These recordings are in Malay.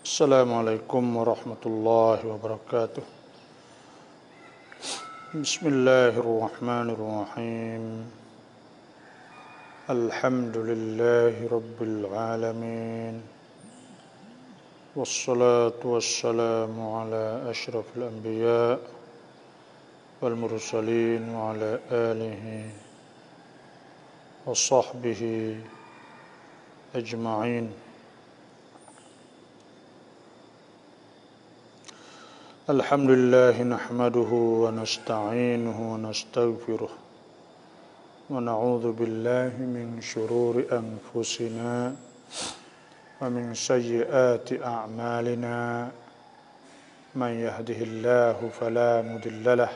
Assalamualaikum warahmatullahi wabarakatuh. Bismillahirrahmanirrahim. Alhamdulillahi rabbil alamin. Wassalatu wassalamu ala asyrafil anbiya wal mursalin wa ala alihi wa sahbihi ajma'in. Alhamdulillah nahmaduhu wa nasta'inuhu wa nastaghfiruh wa na'udzu billahi min shururi anfusina wa min sayyiati a'malina man yahdihillahu fala mudilla lahu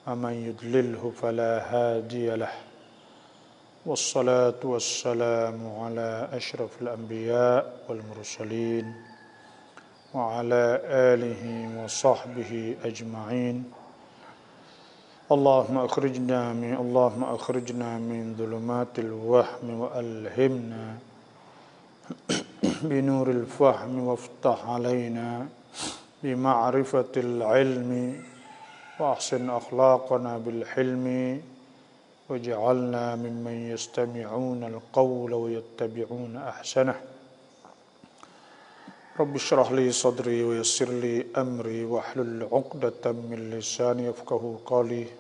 wa man yudlilhu fala hadiya lahu wassalatu wassalamu ala asyrafil anbiya wal mursalin wa ala alihi wa sahbihi ajma'in. Allahumma akhrijna min dhulumatil wahmi wa alhimna binuril fahmi waftah alaina bima'rifatil ilmi wa ahsin akhlaqana bil hilmi waj'alna mimman yastami'una al-qawla wa yattabi'una ahsanah. Rabbi shrah li sadri wa yassir li amri wa hlul 'uqdatam min lisani yafqahu qawli.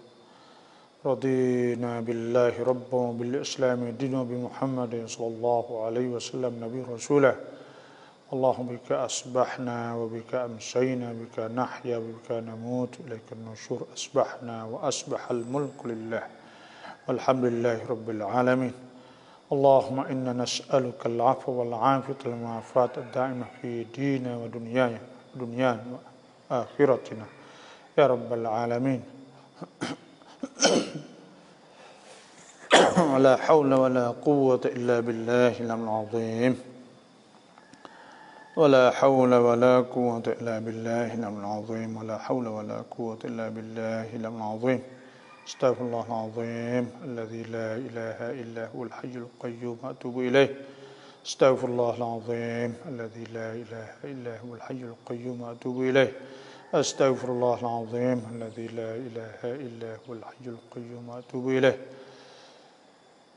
Radina billahi rabban wa bil islami dinan bi Muhammadin sallallahu alaihi wasallam nabi rasulah. Allahumma bika asbahna wa bika amsayna bika nahya wa bika namut ilaika an-nusyur. Asbahna wa asbahal mulku lillah walhamdulillahi rabbil alamin. Allahumma inna nas'aluka al-'afwa wal-'afiyata wal-mu'afata ad-da'imah fi dina wa dunyana wa akhiratina ya rabbal alamin. La hawla wa la quwwata illa billahil 'azim. Wa la hawla wa la quwwata illa billahil 'azim. Wa la hawla wa la quwwata illa billahil 'azim. Astaghfirullahaladzim alladzi la ilaha illa huwal hayyul qayyum wa atubu ilaih. Astaghfirullahaladzim alladzi la ilaha illa huwal hayyul qayyum wa atubu ilaih. Astaghfirullahaladzim alladzi la ilaha illa huwal hayyul qayyum wa atubu ilaih.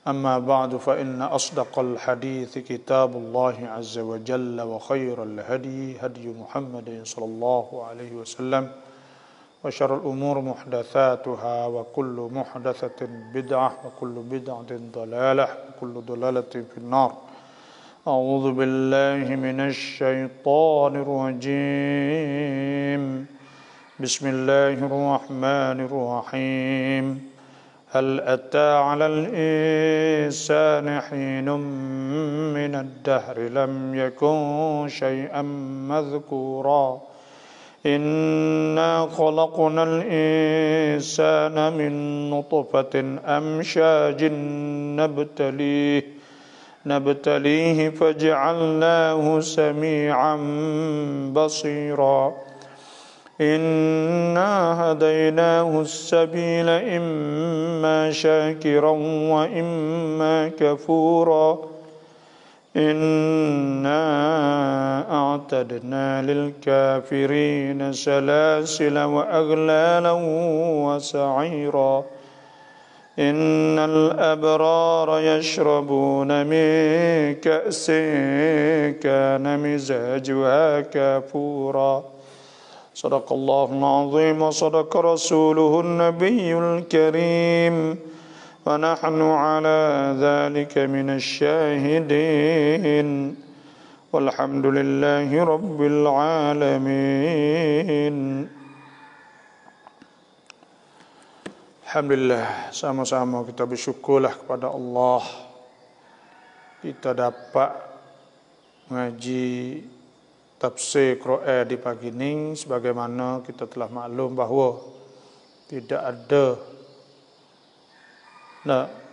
Amma ba'du fa inna asdaqal hadithi kitabullahi azza wa jalla wa khairal hadi Muhammadin sallallahu alaihi wasallam. Wa syarrul umur muhdatsatuha wa kullu muhdatsatin bid'ah wa kullu bid'atin dhalalah wa kullu dhalalatin finnar. A'udzu billahi minasy syaithanir rajim. Bismillahirrahmanirrahim. Hal ata 'alal insani hinun minad dahri lam yakun syai'an madhkura. Inna khalaqnal insana min nutfatin amsyajin nabtalihi faj'alnahu sami'an basira. Inna hadaynahu as-sabila imma syakiran wa imma kafura. Inna a'tadna lil kafirina salasila wa aghlalan wa sa'ira. Innal abrara yashrabuna min ka'sin kana mizajuha kafura. Sadaqallahul azim wa sadaqa rasuluhun nabiyyul karim. Wa nahnu ala dhalika minasy syahidin walhamdulillahi rabbil alamin. Alhamdulillah, sama-sama kita bersyukurlah kepada Allah kita dapat mengaji tafsir Quran di pagi ini. Sebagaimana kita telah maklum bahawa tidak ada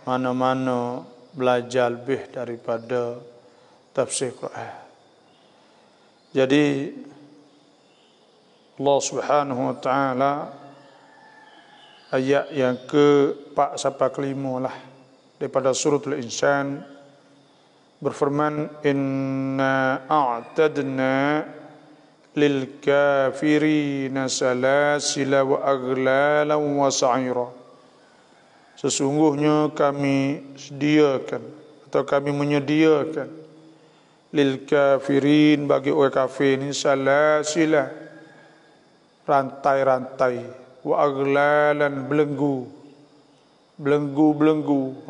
mana-mana belajar lebih daripada tafsir Quran. Jadi Allah Subhanahu wa taala ayat yang ke-4 sampai ke-5 lah daripada suratul Insan berfirman, inna a'tadna lil kafirina salasila wa aghlalan wa sa'ira. Sesungguhnya kami sediakan atau kami menyediakan lil kafirin, bagi orang kafir ini, salasila, rantai-rantai, wa aghlalan, belenggu,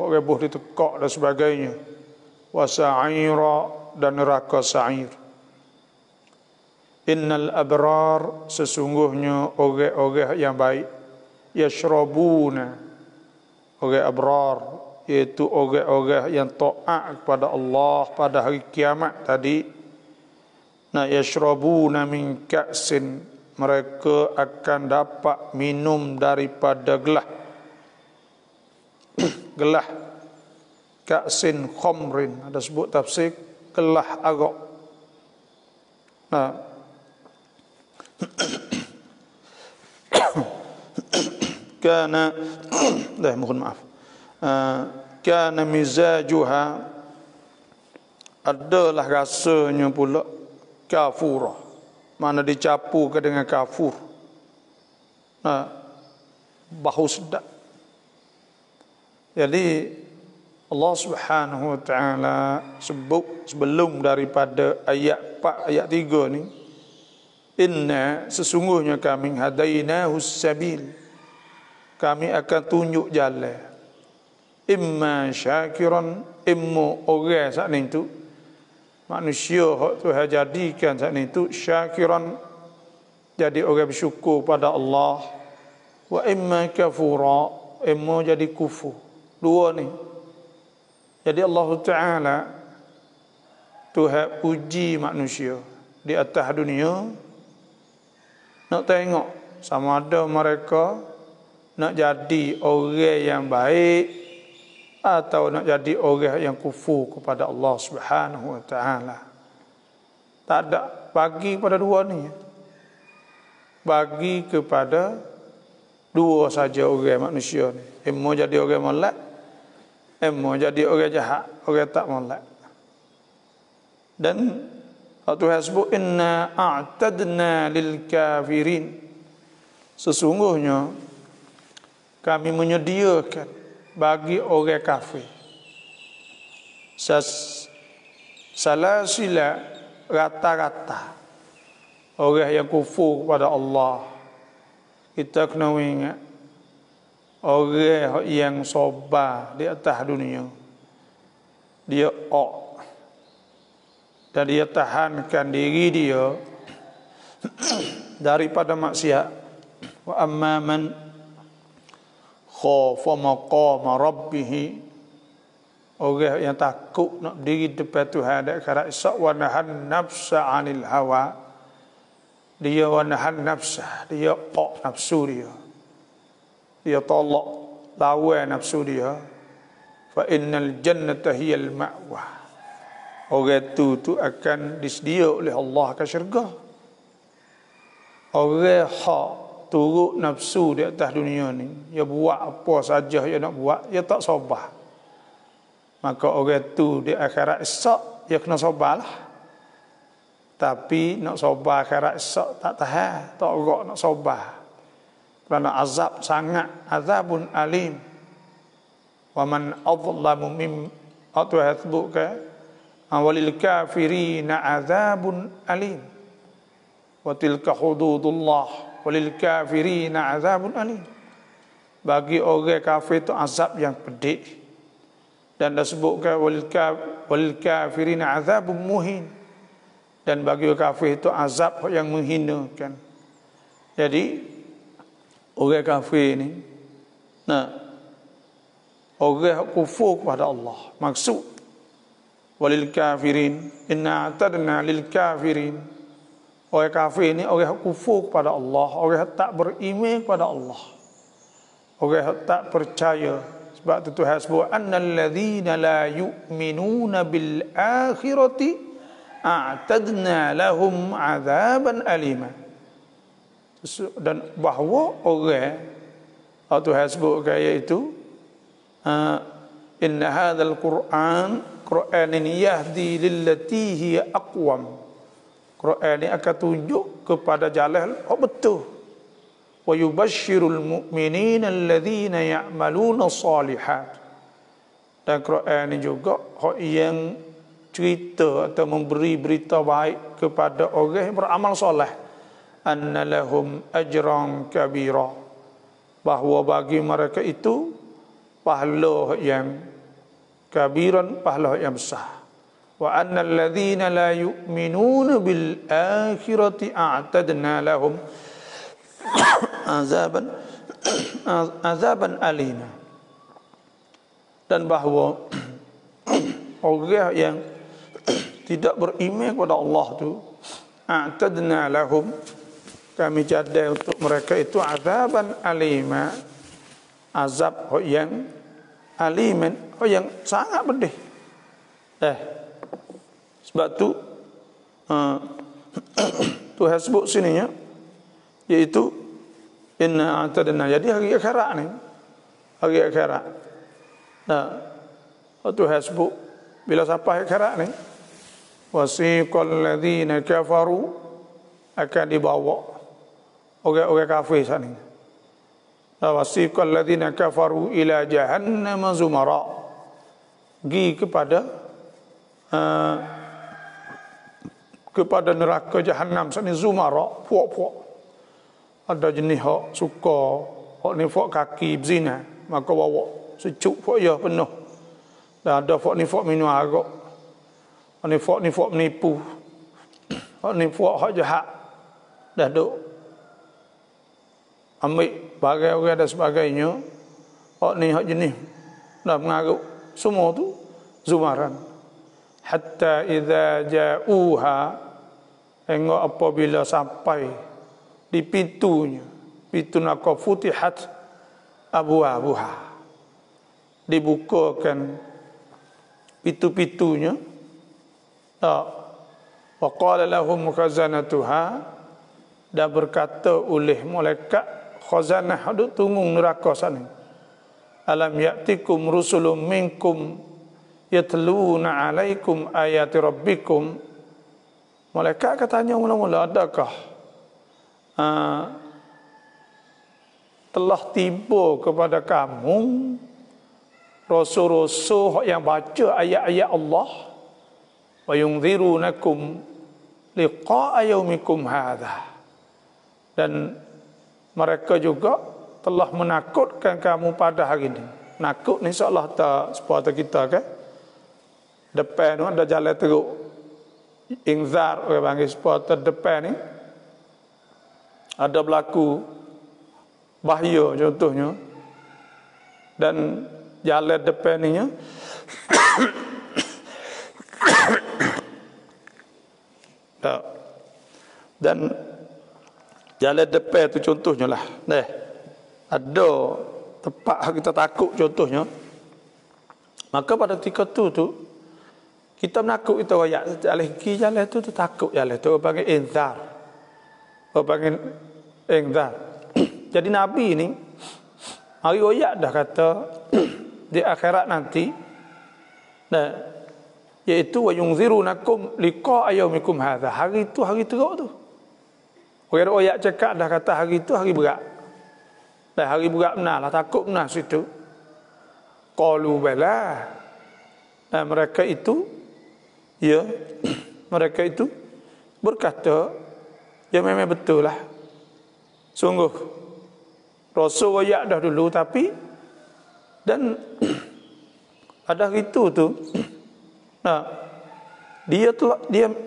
orang boleh ditekak dan sebagainya, wa sa'ira, dan neraka sa'ir. Innal abrar, sesungguhnya orang-orang yang baik, yashrabuna, orang abrar, iaitu orang-orang yang taat kepada Allah pada hari kiamat tadi. Nah, yashrabuna min ka'sin, mereka akan dapat minum daripada gelah gelah ka'sin khamrin, ada sebut tafsir gelah arak. Nah, kana mohon maaf, kana mizajuha, adalah rasanya pula kafurah, mana dicampurkan dengan kafur. Nah, bau sedap. Jadi Allah Subhanahu wa taala sebut sebelum daripada ayat 4 ayat 3 ni, inna, sesungguhnya kami, hadainahus sabil, kami akan tunjuk jalan, imma syakiran, imma orang saat itu, manusia hak Tuhan jadikan saat itu syakiran, jadi orang bersyukur pada Allah, wa imma kafura, imma jadi kufur. Dua ni. Jadi Allah Ta'ala Tuhan uji manusia di atas dunia, nak tengok sama ada mereka nak jadi orang yang baik atau nak jadi orang yang kufur kepada Allah Subhanahu wa taala. Tak ada bagi pada dua ni. Bagi kepada dua saja orang manusia ni. Emo jadi orang molek, emo jadi orang jahat, orang tak molek. Dan Tuhan sebut, inna a'tadna lil kafirin, sesungguhnya kami menyediakan bagi orang kafir salasila, rata-rata orang yang kufur kepada Allah. Kita kena ingat orang yang sabar di atas dunia, dia dan dia tahankan diri dia daripada maksiat. Wa amma man khafa maqama rabbih, orang yang takut nak diri depan Tuhan dan akhirat, wa nahan nafsa 'anil hawa, dia wa nahan nafsa, dia nafsu dia tolak lawan nafsu dia, fa innal jannata hiyal ma'wa, orang tu akan disediakan oleh Allah ke syurga. Orang hak turut nafsu di atas dunia ni, dia buat apa saja dia nak buat, dia tak sabar, maka orang tu di akhirat esok dia kena sabarlah. Tapi nak sabar akhirat esok tak tahan, tak orang nak sabar, kerana azab sangat, azabun alim. Wa man adlamu mim, Tuhan sebutkan, walil kafirina azabun alim, wa tilka hududullah walil kafirina azabun alim. Bagi orang kafir itu azab yang pedih, dan disebutkan walil kafirina azabun muhin, dan bagi orang kafir itu azab yang menghinakan. Jadi orang kafir ni, nah, orang kufur kepada Allah, maksud walil kafirin, inna a'tadna lil kafirin, orang kafir ni orang kufur kepada Allah, orang tak beriman kepada Allah, orang tak percaya. Sebab tu Tuhan sebut, annal ladzina la yu'minuna bil akhirati a'tadna lahum 'adzaban alima. Dan bahawa orang, Tuhan sebutkan, iaitu inna hadzal Qur'an Quran ini yahdi lillati hiya aqwam. Quran ini akan tunjuk kepada jalan betul. Wa yubashshirul mu'minina alladhina ya'maluna shalihat. Dan Quran ini juga yang cerita atau memberi berita baik kepada orang yang beramal soleh. Anna lahum ajran kabira. Bahawa bagi mereka itu pahala yang kabiran, pahala yang besar. Wa anna alladhina la yu'minuna bil akhirati a'tadna lahum azaban alima. Dan bahawa orang yang tidak beriman kepada Allah tu, a'tadna lahum, kami jadah untuk mereka itu azaban alima, azab yang aliman, yang sangat pedih. Sebab tu Tuhan sebut sininya, iaitu inna a'tadna. Jadi hari akhirat ni, hari akhirat. Nah, Tuhan sebut bila sampai akhirat ni, wasiqal ladzina kafaru, akan dibawa orang-orang kafir sana. Wasiqal ladzina kafaru ila jahannam zumara, pergi kepada neraka jahannam sana zumara, puak-puak. Ada jenis hak suka, hak ni puak kaki berzina, maka bawa secuk puak ya penuh. Dan ada puak ni puak minum arak, hak ni puak menipu, hak ni puak hak jahat. Dah duk ambil bagai orang dan sebagainya. Hak ni hak jenis dah mengaruk, semua tu zumaran. Hatta idza ja'uha, hingga apabila sampai di pintunya, pintu neraka, futihat abwabuha, dibukakan pintu-pintunya. Wa qala lahum khazanatuha, dan berkata oleh malaikat khazanah duk tunggu neraka sana, alam ya'tikum rusulun minkum yatluna alaikum ayati rabbikum. Malaikat katanya mula-mula, adakah telah tiba kepada kamu rasul-rasul yang baca ayat-ayat Allah, wa yunzirunakum liqa'a yaumikum hadha, dan mereka juga telah menakutkan kamu pada hari ini. Nakut ni seolah tak sepatutnya kita kan, depan tu ada jalan teruk, ingzar orang panggil supporter depan ni ada berlaku bahaya contohnya, dan jalan depan ni dan jalan depan tu contohnya lah, ada tempat kita takut contohnya, maka pada ketika tu kita menakut, kita royak jalan tu takut, jalan tu orang panggil inzar, orang panggil inzar. Jadi Nabi ni hari royak dah kata di akhirat nanti, iaitu wa yunzirunakum liqa'a yaumikum hadha, hari tu hari teruk tu. Orang royak cakap dah kata hari tu hari berat. Dan hari berat benar lah, takut benar situ. Qalu bala, dan mereka itu mereka itu berkata, ya memang betul lah, sungguh Rasul royak dah dulu, tapi dan ada hari tu dia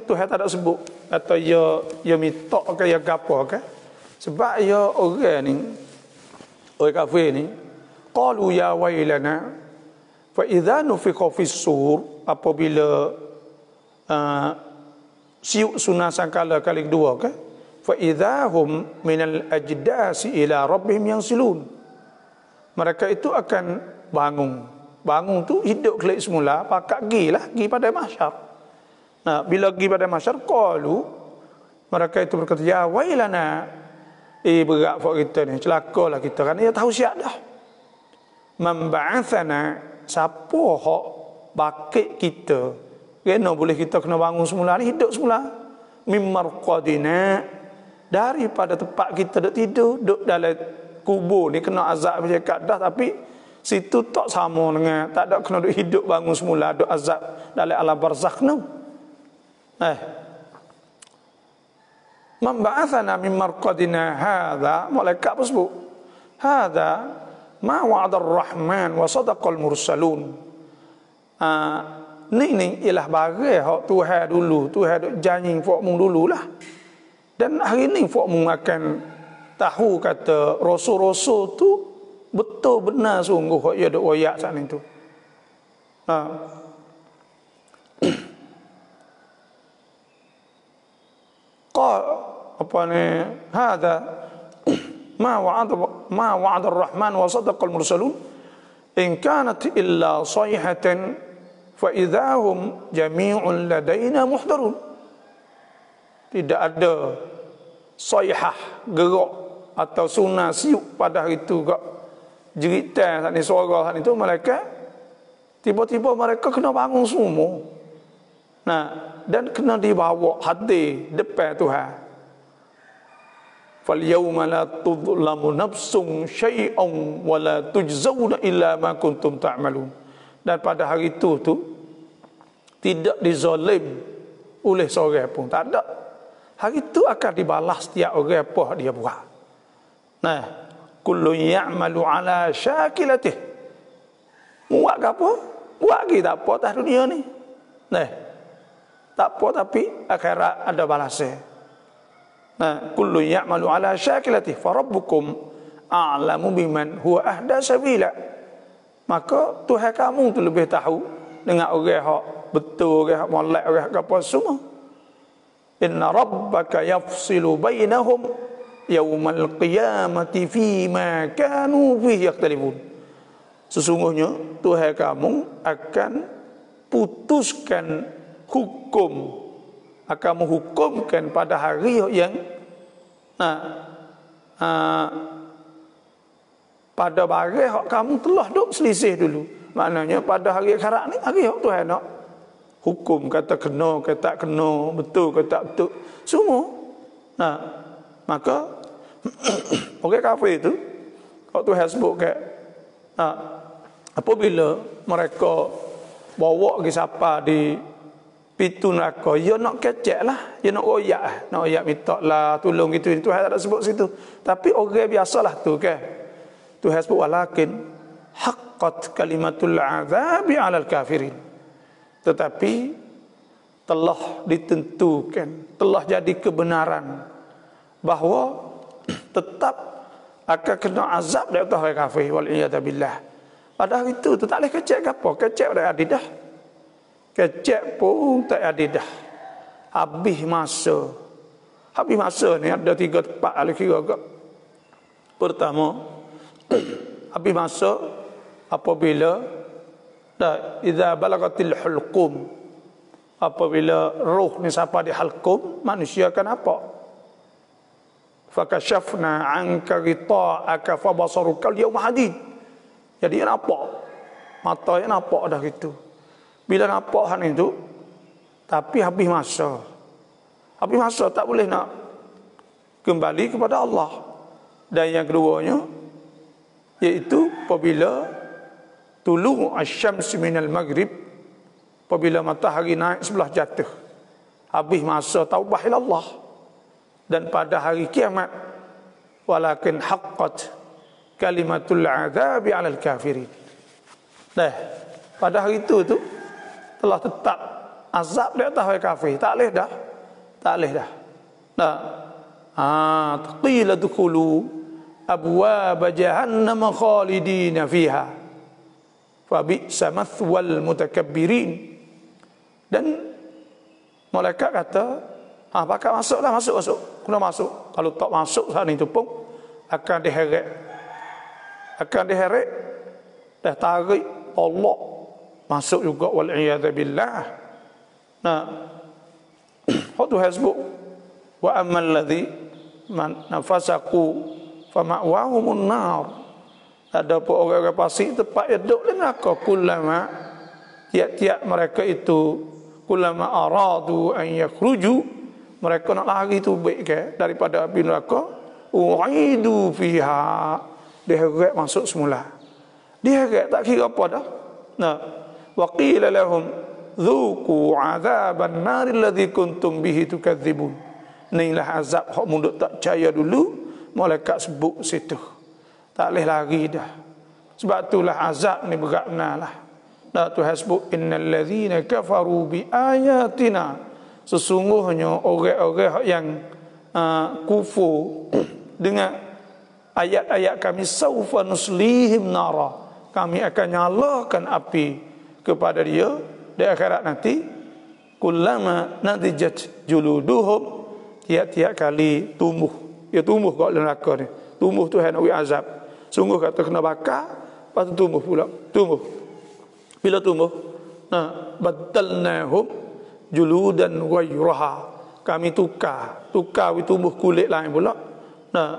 Tuhan tak ada sebut atau ya mitok ke ya gapo ke, sebab ya orang ni, orang kafir ni, qalu ya wailana fa idza nufikha fis-sur, apabila siuk sunah sangkala kali kedua ke, fa idahum minal ajdasi ila rabbihim yansilun, mereka itu akan bangun tu hidup kembali semula, pakak pergi pada mahsyar. Bila pergi pada mahsyar, qalu, mereka itu berkata, ya wailana, berat buat kita ni, celakalah kita, kan dia tahu siap dah. Man ba'athana, siapa hak bakit kita kena boleh kita kena bangun semula ni, hidup semula. Mimmarqadina, daripada tempat kita duk tidur, duk dalam kubur ni kena azab bercakap dah, tapi situ tak sama dengan tak ada kena duk hidup bangun semula duk azab dalam alam barzakh no. Man ba'athana min marqadina hadha, malaikat apa sebut? Hadha ma wa'ada ar-rahman wa sadaqa al-mursalun. Ni ialah barang hak Tuhan dulu, Tuhan duk janji fok mung dululah. Dan hari ni fok mung akan tahu kata rasul-rasul tu betul benar sungguh hak ia duk royak sat ni tu. Apa ni hada ma wa'ada ar-rahman wa sadaqa al-mursalun in kanat illa sayhatan fa idahum jami'un ladaina muhdarun. Tidak ada sayhah gerak atau sunah siuk pada hari itu gak jeritan sat ni suara sat itu malaikat tiba-tiba mereka kena bangun semua. Dan kena dibawa hadir depan Tuhan. Fal yawma la tudlamu nafsun syai'an wa la tujzauna illa ma kuntum ta'malun. Dan pada hari itu tidak dizalim oleh seorang pun, tak ada. Hari itu akan dibalas setiap orang apa dia buat. Kullu ya'malu ala syakilatih. Buat ke apa? Buat ke tak apa atas dunia ni. Tak apa tapi akhirat ada balasnya. Kullu ya'malu ala syakilatih fa rabbukum a'lamu biman huwa ahda sabila. Maka Tuhan kamu tu lebih tahu dengan orang hak betul, orang hak molek, orang hak apa semua. Inna rabbaka yafsilu bainahum yaumal qiyamati fima kanu fihi yakhtalifun. Sesungguhnya Tuhan kamu akan putuskan hukum, akan menghukumkan pada hari yang pada barang hak kamu telah duk selisih dulu. Maknanya pada hari akhirat ni hari hak Tuhan nak hukum, kata kena, kata tak kena, betul, kata tak betul, semua. Maka orang kafir itu kalau Tuhan sebut kat apabila mereka bawa ke siapa di pintu neraka, dia nak kecek lah, dia nak royak, minta lah tolong gitu. Tuhan tak ada sebut situ. Tapi orang biasalah tu kan. Tuhan sebut walakin haqqat kalimatul azabi 'alal kafirin. Tetapi telah ditentukan, telah jadi kebenaran bahawa tetap akan kena azab dari orang kafir wal iyad billah. Pada hari itu tak boleh kecek ke apa? Kecek dah ada dah. Kecek pun tak ada dah. Habis masa ni ada 3 tempat ahli kira ke. Pertama, habis masa apabila idza balagatil hulqum, apabila roh ni sampai di halqum, manusia akan apa? Fakashafna 'anka ghita'aka fabasaruka al-yawma hadid. Jadi nampak, matanya nampak dah gitu. Bila nampak hal itu, tapi habis masa tak boleh nak kembali kepada Allah. Dan yang keduanya iaitu apabila tulu asy-syamsi minal maghrib, apabila matahari naik sebelah jatuh, habis masa taubah ila Allah. Dan pada hari kiamat, walakin haqqat kalimatul azabi 'alal kafirin. Pada hari itu telah tetap azab di atas orang kafir. Tak boleh dah. Qila dukhulu abwaab jahannam khalidina fiha fa bi'sa mathwal mutakabbirin. Dan malaikat kata, pakat masuklah, masuk. Kena masuk. Kalau tak masuk saat itu pun akan diheret. Dah tarik Allah masuk juga wal iyad billah. Hak tu hasbuk wa ammal ladzi man nafasaqu fama'wahumun nar. Ada pun orang-orang fasik tempat dia duduk di neraka, kullama tiap-tiap mereka itu kullama aradu an yakhruju, mereka nak lari tu baik ke daripada api neraka, uidu fiha, dia heret masuk semula. Dia heret tak kira apa dah. Nah, wa qila lahum dzuqu adzaban nar alladzi kuntum bihi tukadzibun. Inilah azab hak munduk tak percaya dulu, malaikat sebut situ. Tak boleh lari dah. Sebab itulah azab ni berat benar lah. Dah Tuhan sebut innal ladzina kafaru bi ayatina, sesungguhnya orang-orang yang kufur dengan ayat-ayat kami, saufa nuslihim nara, kami akan nyalakan api kepada dia di akhirat nanti. Kullama nadijat juluduhum, tiap-tiap kali tumbuh, dia tumbuh kat neraka ni, tumbuh Tuhan nak beri azab. Sungguh kata kena bakar, lepas tu tumbuh pula, tumbuh. Bila tumbuh, nah, badalnahum juludan ghairaha, kami tukar tumbuh kulit lain pula. Nah,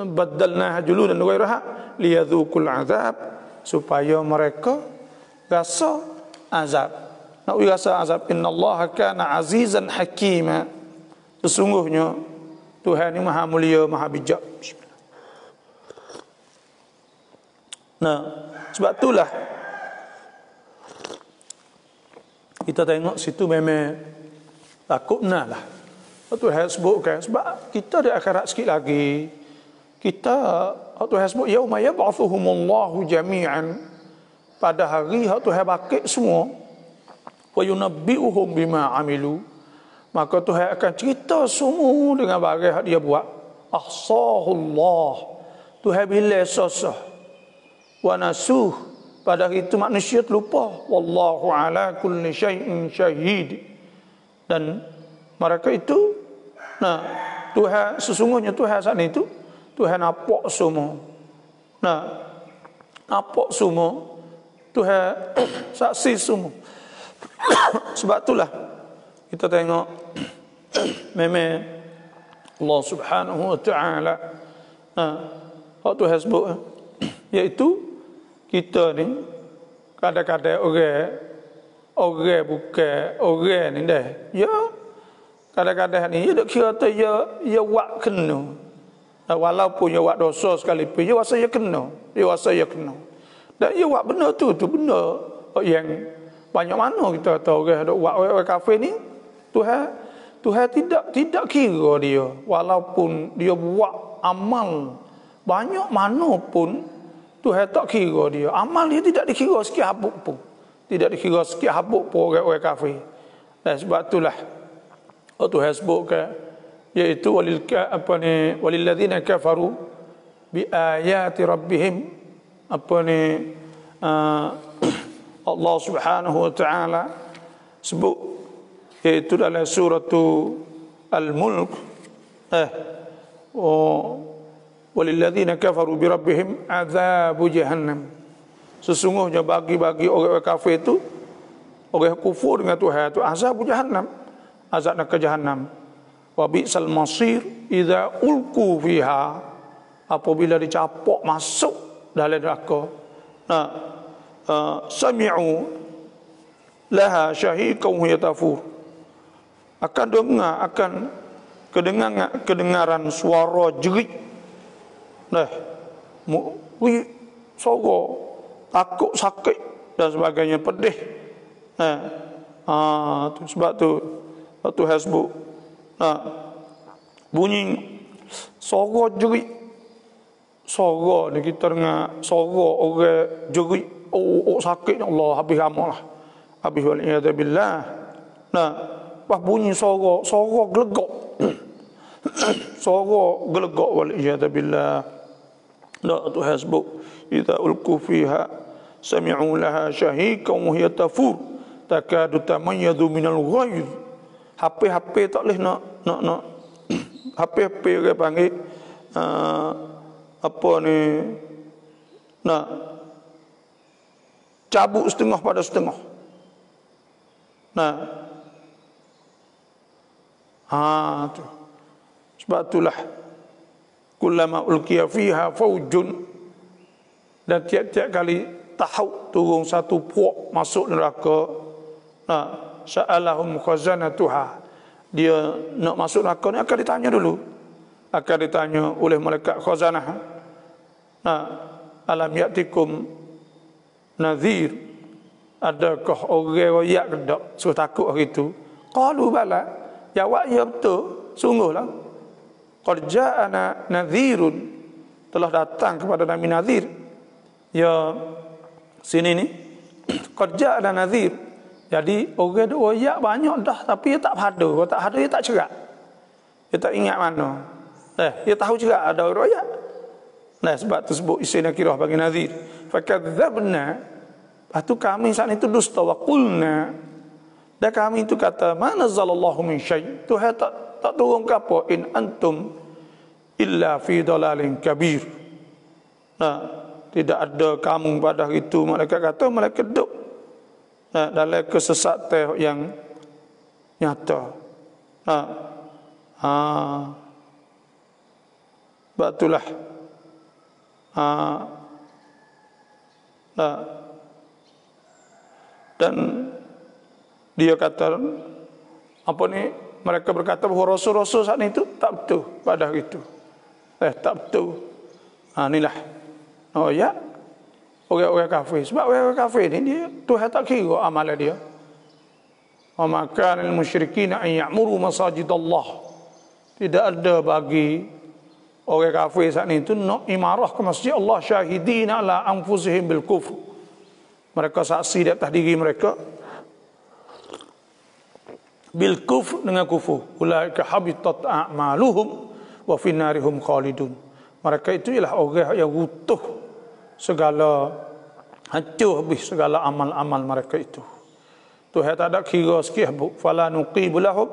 badalnah juludan ghairaha liyadzuqul azab, supaya mereka rasa azab. Nak rasa azab. Innallaha kana azizan hakima, sesungguhnya Tuhan ini maha mulia, maha bijak. Nah, sebab itulah kita tengok situ memang takut nah lah. Tuhan sebutkan, sebab kita di akhirat sikit lagi, kita Tuhan sebut yauma yab'athuhumullahu jami'an, pada hari Tuhan bakit semua, wa yunabbi'uhum bima amilu, maka Tuhan akan cerita semua dengan barang yang dia buat. Ahsahullah, Tuhan bila sosah, wa nasuh, pada hari itu manusia terlupa. Wallahu ala kulli syai'in syahid, dan mereka itu, nah, Tuhan sesungguhnya Tuhan saat itu Tuhan nampak semua. Nah, nampak semua, Tuhan saksi semua. Sebab itulah kita tengok memang Allah Subhanahu wa taala Tuhan sebut, iaitu kita ni kadang-kadang orang bukan orang ni dah. Ya, kadang-kadang ni dia kira tu ya buat kena. Walaupun dia buat dosa sekalipun, dia rasa dia kena. Dan dia buat benda tu benda yang banyak mana kita tahu orang dok buat orang kafir ni, Tuhan tidak kira dia, walaupun dia buat amal banyak mana pun Tuhan tak kira dia. Amal dia tidak dikira sikit habuk pun. Tidak dikira sikit habuk pun orang kafir. Dan sebab itulah Tuhan sebutkan, iaitu walilladzina kafaru bi ayati rabbihim, Allah Subhanahu wa taala sebut, iaitu dalam surah Al-Mulk, walilladzina kafaru bi rabbihim azabu jahannam, sesungguhnya bagi orang kafir itu, orang kufur dengan Tuhan itu, azab jahannam, azab neraka jahannam. Wa bi'sal masir idza ulqu fiha, apabila dicapok masuk dalam neraka. Nah, sami'u laha syahiqan wa yatafur, akan kedengaran suara jerit. Nah, suara takut, sakit dan sebagainya, pedih. Sebab tu Tuhan sebut, bunyi suara jerit. Suara ni kita dengar suara orang jerit, sakit, Allah, habis amal lah, habis waliyadzubillah. Nah, pas bunyi suara gelegak, suara gelegak, waliyadzubillah. Nah, Tuhan sebut idza ulqu fiha sami'u laha syahiqan wa hiya tafur takadu tamayyadu minal ghaiz. HP tak boleh nak HP orang panggil nak cabut setengah pada setengah. Nah, tu. Sebab itulah kullama ulqiya fiha faujun, dan tiap-tiap kali tahu turun satu puak masuk neraka. Sa'alahum khazanatuha. Dia nak masuk neraka ni akan ditanya dulu. Akan ditanya oleh malaikat khazanah. Alam ya'tikum nadhir. Adakah orang royak ke tak? So takut hari itu. Qalu bala. Jawab ya betul. Sungguhlah. Qad ja'ana nadhirun. Telah datang kepada Nabi Nadhir. Ya sini ni. Qad ja'ana nadhir. Jadi orang royak banyak dah tapi dia tak hada. Kalau tak hada dia tak cerak. Dia tak ingat mana. Dia tahu cerak ada orang royak. Sebab tu sebut isi nakirah bagi Nadhir. Fakadzabna. Lepas tu kami saat itu dusta wa qulna. Dan kami itu kata, mana zalallahu min syai'. Tuhan tak turun ke apa. In antum illa fi dalalin kabir. Tidak ada kamu pada hari itu. Malaikat kata, malaikat duduk dalam kesesatan yang nyata. Batulah. Dan dia kata apa ni, mereka berkata bahawa rasul-rasul saat itu tak betul pada hari itu. Tak betul. Inilah. Oh ya. Orang-orang kafir. Sebab orang kafir ni dia Tuhan tak kira amalan dia. Wa ma kana lil musyrikin an ya'muru masajidallah. Tidak ada bagi orang kafir saat itu nak imarah ke masjid Allah syahidina ala anfusihim bil kufr. Mereka saksi di atas diri mereka bil kufr, dengan kufur. Ulaika habitat a'maluhum wa fi narihum khalidun. Mereka itu ialah orang yang utuh segala, hancur habis segala amal-amal mereka itu. Tuhan tak ada kira sikit bu. Fala nuqibu lahum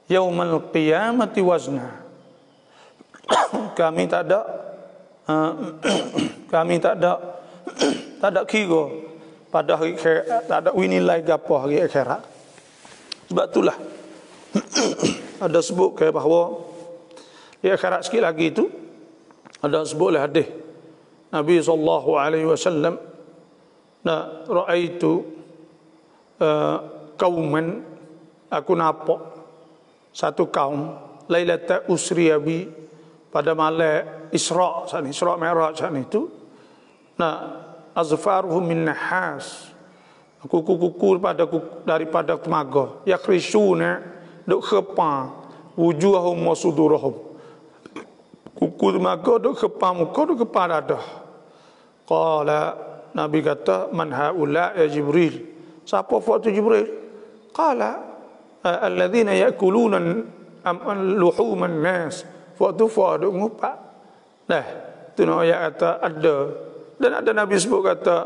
yaumal qiyamati wazna. Kami tak ada kira pada hari akhirat, tak ada nilai gapo hari akhirat. Sebab itulah ada sebut ke bahawa di akhirat sikit lagi itu ada sebut oleh hadis Nabi sallallahu alaihi wasallam, ra'aitu qauman, aku nampak satu kaum lailata usriya bi, pada malam Isra saat ni, Isra Mi'raj saat itu, azfaruhum min nahas, kuku-kuku daripada temaga, yakhrishuna, duk khepa wujuhahum wa sudurahum, kuku temaga duk khepa muka, duk khepa dadah. Qala, Nabi kata, man haula ya Jibril, siapa waktu Jibril? Qala alladzina ya'kuluna luhuman nas, waktu duk ngupak. Tu nak ayat kata ada. Dan ada Nabi sebut kata,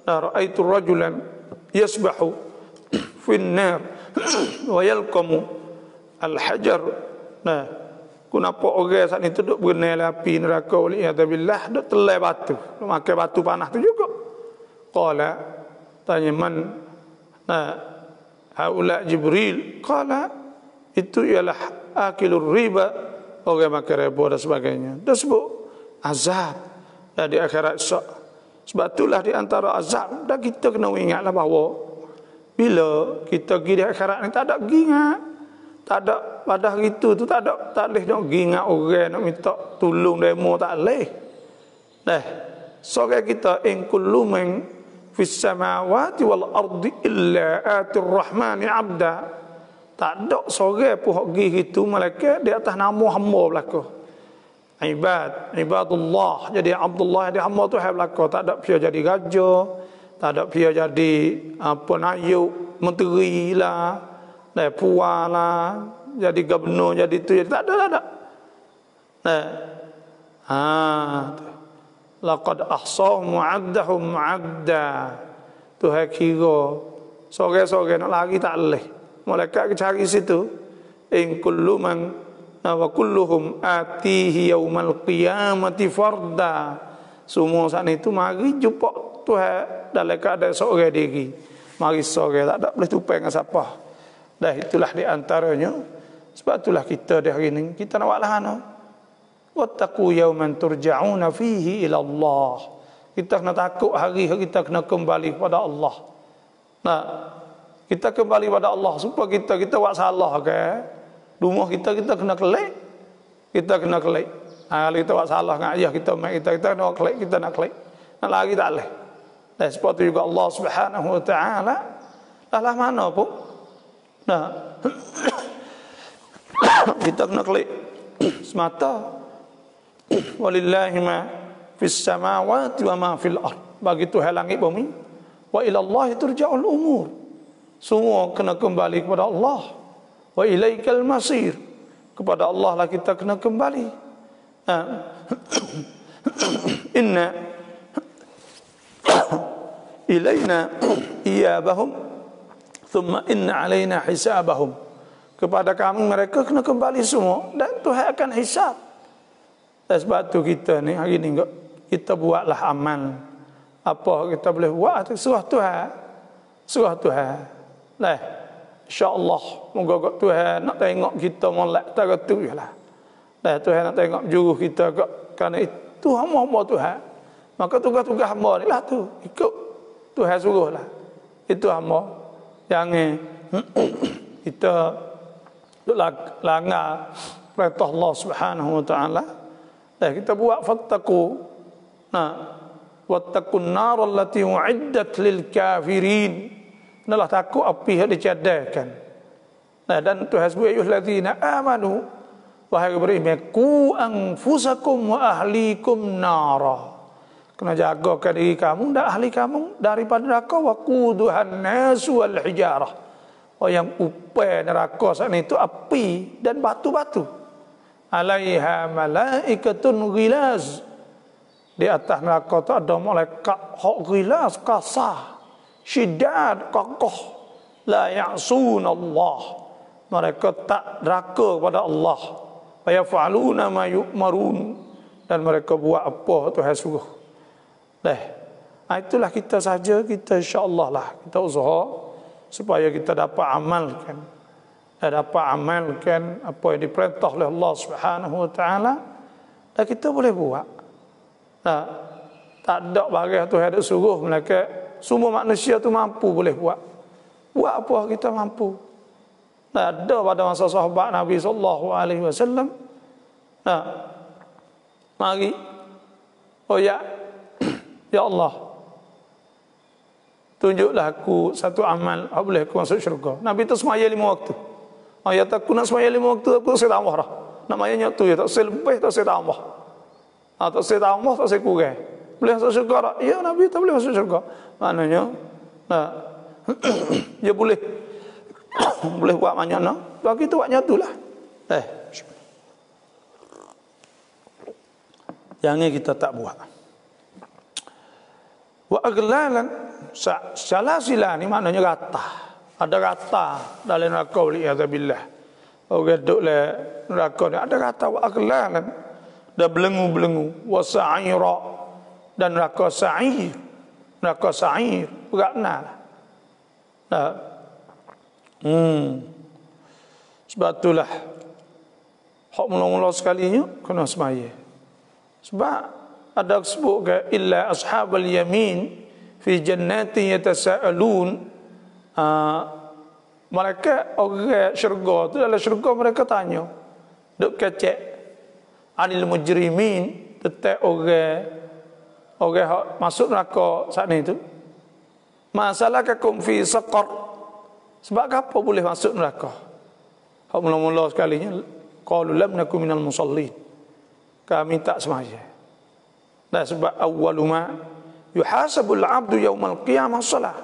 ra'aitu rajulan yasbahu fin nar wa yalqamu al-hajar. Aku nampak orang saat itu duduk berenai api neraka, waliyadzubillah, duduk telai batu, duduk makan batu panas tu juga. Qala, tanya man haula Jibril. Qala, itu ialah akilur riba, orang makan riba dan sebagainya. Dia sebut azab di akhirat esok. Sebab itulah di antara azab, dan kita kena ingatlah bahawa bila kita pergi di akhirat ni tak ada ingat, tak ada pada hari itu tu tak boleh nak ingat orang nak minta tolong demo, tak boleh. Soal kita in kullu man fis samawati wal ardi illa atir rahmani abda. Tak ada seorang pun hak pergi itu malaikat di atas nama hamba belaka. Ibadullah, jadi Abdullah, jadi hamba tu hai belaka. Tak ada pia jadi raja, tak ada pia jadi apa nayuk, menteri lah, puan lah, jadi gubernur, jadi tu, jadi tak ada. Laqad ahsahum mu'addahum mu'adda. Tuhan kira sore-sore nak lari tak boleh. Malaikat cari situ. In kullu man wa kulluhum atihi yaumal qiyamati farda. Semua saat itu mari jumpa Tuhan dalam keadaan seorang diri. Mari sore, tak ada boleh tupai dengan siapa. Dah itulah di antaranya. Sebab itulah kita di hari ini kita nak buat lahana. Wattaqu yawman turja'una fihi ila Allah. Kita kena takut hari kita kena kembali kepada Allah. Nah, kita kembali kepada Allah supaya kita buat salah ke. Rumah kita kena kelek. Kita kena kelek. Kalau kita buat salah dengan ayah kita, mak kita kena kelek, kita nak kelek. Nak lagi tak boleh. Dan seperti juga Allah Subhanahu wa taala lah mana pun. Nah, kita kena kelek semata. Walillahi ma fis samawati wa ma fil ard. Bagi Tuhan langit bumi. Wa ila Allah turja'ul umur. Semua kena kembali kepada Allah. Wa ilaikal masir. Kepada Allah lah kita kena kembali. Inna ilaina iyabahum thumma inna alaina hisabahum. Kepada kami mereka kena kembali semua dan Tuhan akan hisab. Dan sebab tu kita ni hari ni kita buatlah amal. Apa kita boleh buat surah Tuhan. Surah Tuhan. Lah, insya-Allah moga Tuhan nak tengok kita molek tak tu jelah. Dah Tuhan nak tengok juruh kita kerana itu hamba Tuhan. Maka tugas-tugas hamba ni lah tu ikut Tuhan suruhlah. Itu hamba. Jangan kita langgar perintah Allah Subhanahu wa taala. Dah kita buat fattaqu. Nah, wattaqun nar allati uiddat lil kafirin. Nalah takut api yang dicadangkan. Nah, dan Tuhan sebut ayyuhallazina amanu, wahai beriman, qu anfusakum wa ahlikum nara. Kena jagakan diri kamu dan ahli kamu daripada neraka. Wa quduhan nasu wal hijarah. Yang upai neraka saat itu api dan batu-batu. Alaiha malaikatun ghilaz. Di atas neraka tu ada malaikat hak ghilaz, kasar, syidad, kokoh. La ya'sun Allah. Mereka tak deraka kepada Allah. Wa yaf'aluna ma yu'marun. Dan mereka buat apa Tuhan suruh. Itulah kita saja, kita insya-Allah lah kita usaha supaya kita dapat amalkan. Dapat amalkan apa yang diperintah oleh Allah Subhanahu wa taala dan kita boleh buat. Nah, tak ada barang Tuhan ada suruh melainkan semua manusia tu mampu boleh buat. Buat apa kita mampu. Nah, ada pada masa sahabat Nabi sallallahu alaihi wasallam. Nah, mari ya Allah, tunjuklah aku satu amal yang boleh aku masuk syurga. Nabi tu semaya 5 waktu. Ya tak aku nak semaya 5 waktu aku saya tambah dah. Namanya tu ya tak saya lebih tak saya tambah. Tak saya tambah tak saya kurang. Boleh masuk syurga tak? Ya Nabi tak boleh masuk syurga. Maknanya dia boleh boleh buat banyak nak. Bagi tu buat nyatulah. Jangan kita tak buat. Wa aglalan salasila ni maknanya rata. Ada rata dalam neraka waliyazubillah. Orang duduk le neraka ni ada rata wa aglalan dan belenggu-belenggu wa sa'ira dan neraka sa'ir. Neraka sa'ir beratna. Sebab itulah hak mula-mula sekalinya kena semaya. Sebab ada sebut ke illa ashabal yamin fi jannatin yatasaalun. Malaikat orang syurga tu dalam syurga mereka tanya duk kecek anil mujrimin tentang orang hak masuk neraka saat ni tu. Masalakakum fi saqar. Sebab apa boleh masuk neraka? Hak mula-mula sekalinya qalu lam nakum minal musallin. Kami tak sembahyang. Dan sebab awwalu ma yuhasabul abdu yaumal qiyamah salah.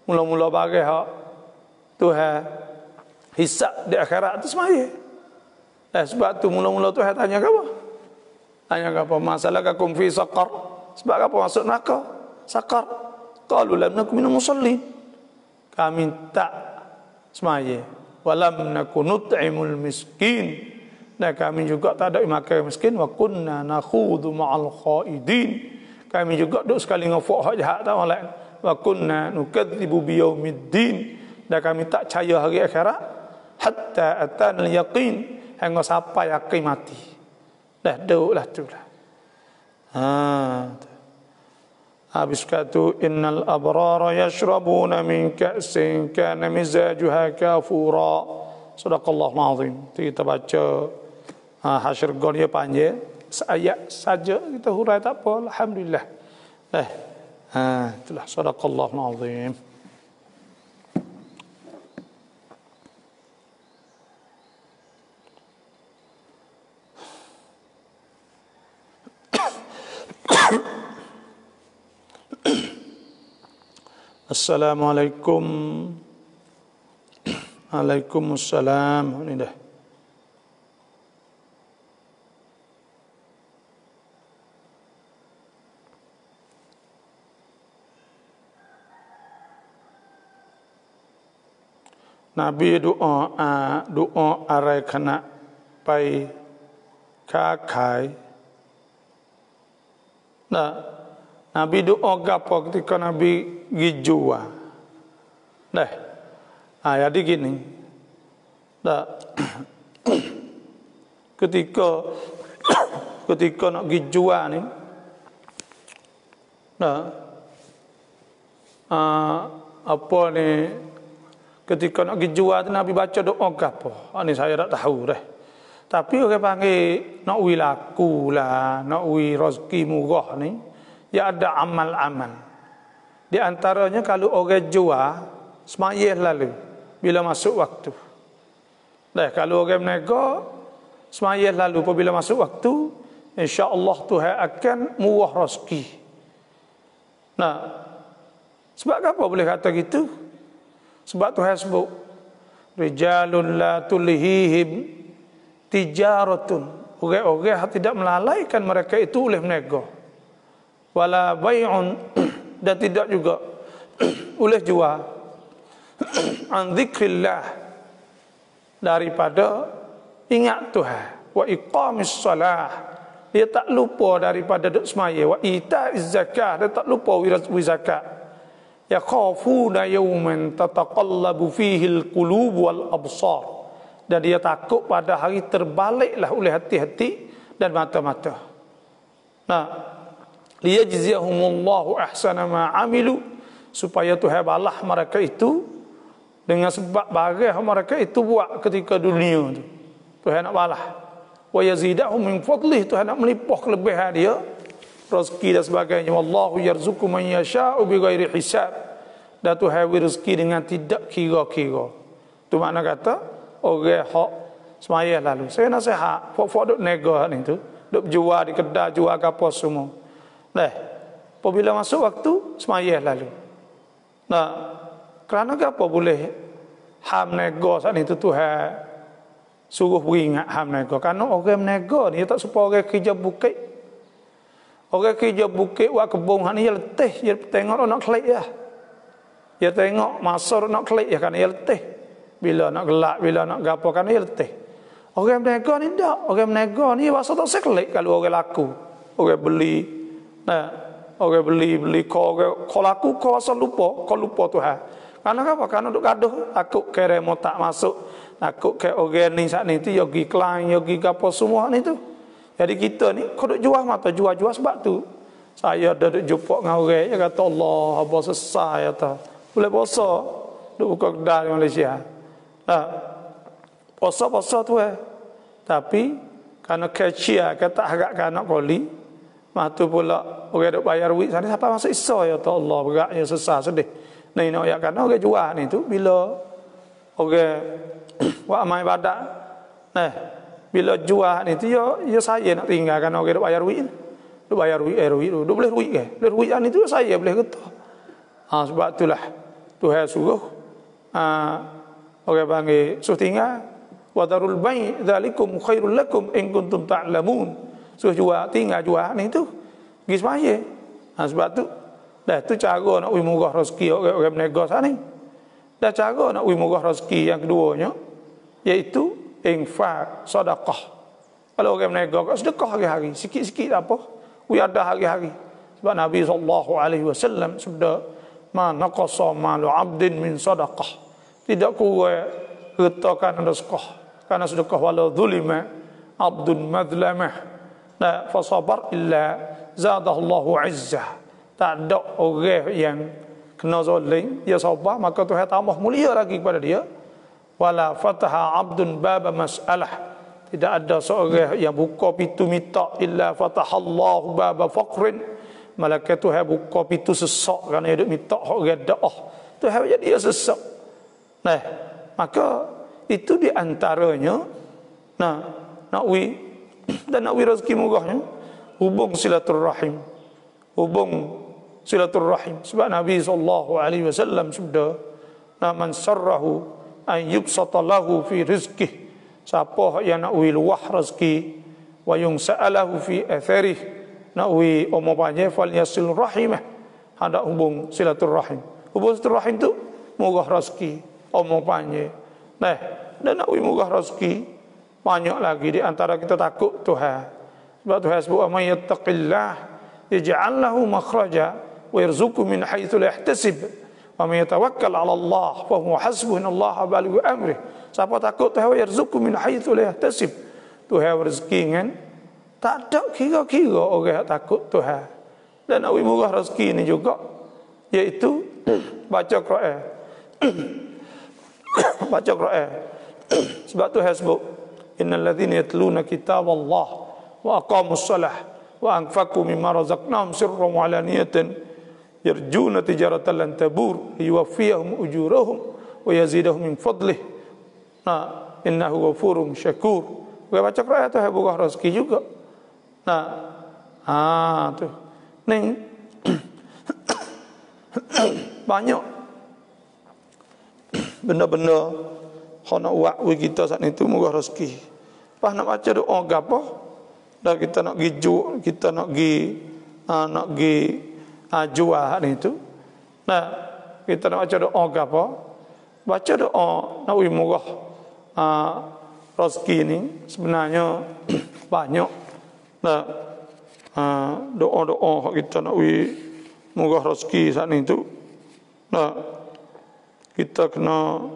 Mula-mula bagi hak Tuhan hisab di akhirat itu semaya. Dan sebab tu mula-mula Tuhan tanya apa? Tanya apa? Masalakakum fi saqar. Sebab apa masuk neraka? Saqar. Qalu lam nakum minal musallin. Kami tak semaya. Walam nakun nut'imul miskin. Dan kami juga tak ada makan miskin. Wa kunna nakhudu ma'al khaidin. Kami juga duk sekali ngefok hak jahat tak orang lain. Wa kunna nukadzibu biyaumiddin. Dan kami tak percaya hari akhirat hatta atana al-yaqin, hingga sampai yakin mati. Dah duklah tu lah. Habis kata innal abrara yashrabuna min ka'sin kana mizajuha kafura. Sadaqallahul azim. Kita baca hasyr dia panjang, seayat saja kita hurai tak apa, alhamdulillah. Itulah sadaqallahul azim. Assalamualaikum. Waalaikumsalam. Ini dah. Nabi doa arai kena pai kakai. Nah, Nabi doa gapo ketika Nabi gijua. Dah. Jadi gini. Dah. ketika nak gijua ni. Dah. Apa ni, ketika nak gijua tu Nabi baca doa gapo. Ini saya tak tahu dah. Tapi orang panggil nak wi laku lah, nak wi rezeki murah ni, ya ada amal-amal. Di antaranya kalau orang jual, semayah lalu bila masuk waktu. Dah, kalau orang menego, semayah lalu apabila masuk waktu, insya-Allah Tuhan akan murah rezeki. Nah, sebab apa boleh kata gitu? Sebab Tuhan sebut rijalun la tulhihim tijaratun, orang-orang yang tidak melalaikan mereka itu oleh menego, wala bai'un, dan tidak juga oleh jual, an dzikrillah, daripada ingat Tuhan, wa iqamis salah, dia tak lupa daripada duk semaya, wa ita'iz zakah, dia tak lupa wi zakat, yakhafuna yawman tataqallabu fihi alqulub wal absar, dan dia takut pada hari terbaliklah oleh hati-hati dan mata-mata. Nah, liyajziyahumullahu ahsana ma amilu, supaya Tuhan balas mereka itu dengan sebab barang mereka itu buat ketika dunia tu. Tuhan nak balas. Wa yazidahum min fadlih, Tuhan nak melimpah kelebihan dia, rezeki dan sebagainya. Wallahu yarzuqu man yasha'u bighairi hisab, dan Tuhan beri rezeki dengan tidak kira-kira. Tu makna kata orang hak semayah lalu. Saya nasihat, fok-fok duk nego ni tu, duk jual di kedai, jual apa semua. Nah, apabila masuk waktu, semayah lalu. Nah, kerana apa boleh ham nego saat itu Tuhan suruh beringat ham nego? Kerana orang menego ni, tak supaya orang kerja bukit. Orang kerja bukit, buat kebun ni, dia letih. Dia tengok nak kelik ya. Dia tengok masa nak kelik ya, kerana dia letih. Bila nak gelak, bila nak gapo, kan dia letih. Orang menego ni tak. Orang menego ni rasa tak sekelik kalau orang laku. Orang beli. Nah, orang beli kau laku, kau rasa lupa, kau lupa Tuhan. Karena apa? Karena duk gaduh, takut kere mau tak masuk, takut ke orang ni saat ni tu yogi klaim, yogi gapo semua ni tu. Jadi kita ni kau duk jual mata, jual sebab tu. Saya dah duk jumpa dengan orang, dia kata Allah, apa sesat ya ta. Boleh puasa duk buka kedai di Malaysia. Puasa tu tapi kerana kecil kata harapkan nak koli, matu pula orang duk bayar duit sana, siapa masuk iso ya ta Allah, beratnya sesat sedih. Ni nak ya kan orang jual ni tu bila orang buat amal ibadat. Nah, bila jual ni tu ya saya nak tinggalkan orang duk bayar duit. Duk bayar duit duk boleh duit ke? Boleh duit ni tu saya boleh kata. Sebab itulah Tuhan suruh orang panggil suruh tinggal, wa darul bai' dzalikum khairul lakum in kuntum ta'lamun. Suruh jual, tinggal jual ni tu pergi semaya. Sebab tu dah tu cara nak murah rezeki orang berniaga sana ni. Dah cara nak murah rezeki yang keduanya iaitu infak, sedekah. Kalau orang berniaga sedekah hari-hari, sikit-sikit tak apa. Ada hari-hari. Sebab Nabi SAW sabda, ma naqasa malu 'abdin min sedekah. Tidak kurang harta kerana sedekah. Kerana sedekah walau zulima abdun madlamah. Fa sabar illa zadahullahu 'izzah. tak ada orang yang kena zalim, dia sabar, maka Tuhan tambah mulia lagi kepada dia. Wala fataha abdun baba mas'alah, tidak ada seorang yang buka pintu minta illa fatahallahu baba faqrin, malaikat Tuhan buka pintu sesak kerana dia minta hak redaah, Tuhan jadi dia sesak. Nah, maka itu di antaranya nak wi dan nak wi rezeki murahnya hubung silaturrahim. Hubung silaturrahim. Sebab Nabi SAW sabda, man sarrahu an yubsata lahu fi rizqih, siapa yang nak wi luah rezeki, wa yungsa'alahu fi atharih, nak wi omo panjang, fal yasil rahimah, hendak hubung silaturrahim. Hubung silaturrahim tu murah rezeki, omo panjang. Nah, dan nak wi murah rezeki banyak lagi. Di antara kita takut Tuhan. Sebab Tuhan sebut, "Amay yattaqillah yaj'al lahu makhraja wa yarzuqhu min haitsu la yahtasib." Wa may yatawakkal 'ala Allah fa huwa hasbuhu, innallaha balighu amrih. Siapa takut Tuhan, yarzuqhu min haitsu la yahtasib. Tuhan rezeki kan tak ada kira-kira orang yang takut Tuhan. Dan nak murah rezeki ini juga, iaitu baca Quran. Baca Quran. Sebab Tuhan sebut, innal ladzina yatluna kitaballah wa aqamus shalah wa anfaqu mimma razaqnahum sirran wa alaniyatan yarjuna tijaratan lan tabur liyuwaffiyahum ujurahum wa yazidahum min fadlih. Nah, innahu ghafurun syakur. Baca Quran tu bukan rezeki juga. Nah, tu. Ning banyak benda-benda hak nak buat kita saat itu murah rezeki. Pas nak baca doa gapo, dah kita nak pergi kita nak pergi jual ni tu. Nah, kita nak baca doa gapo? Baca doa nak murah rezeki ni sebenarnya banyak. Nah, doa-doa kita nak murah rezeki saat ni tu. Nah, kita kena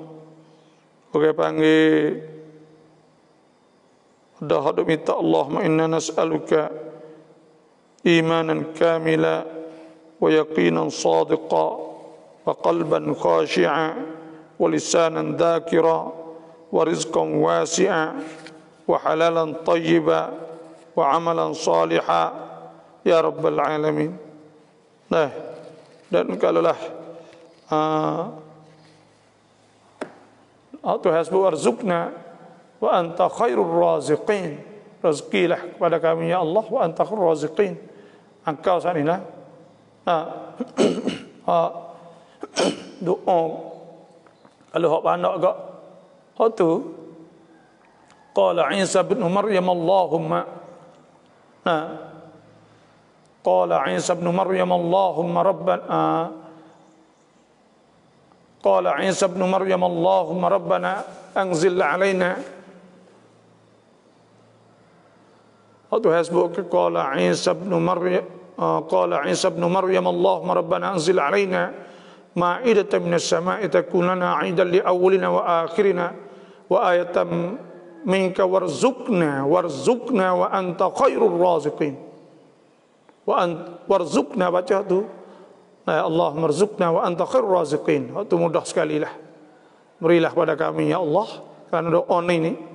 orang panggil dah hadap minta, Allahumma inna nas'aluka imanan kamila wa yaqinan sadiqa wa qalban khashi'a wa lisanan dhakira wa rizqan wasi'a wa halalan tayyiba wa amalan saliha ya rabbal alamin. Nah, dan kalaulah Tuhan sebut warzuqna wa anta khairur raziqin, rezekilah kepada kami ya Allah, wa anta khairur raziqin, engkau sanilah doa. Kalau hak pandak gak hak tu, qala Isa bin Maryam Allahumma, qala Isa bin Maryam Allahumma rabbana, qala Isa bin Maryam Allahumma rabbana anzil alaina. Waktu hasbuk qala Isa bin Maryam, qala Isa bin Maryam Allahumma rabbana anzil alaina ma'idatan minas sama'i takun lana 'idan li awwalina wa akhirina wa ayatan minka warzuqna wa anta khairur raziqin. Warzuqna baca tu, Allahumma warzuqna wa anta khairur raziqin. Itu mudah sekali lah. Berilah pada kami ya Allah, kerana doa ini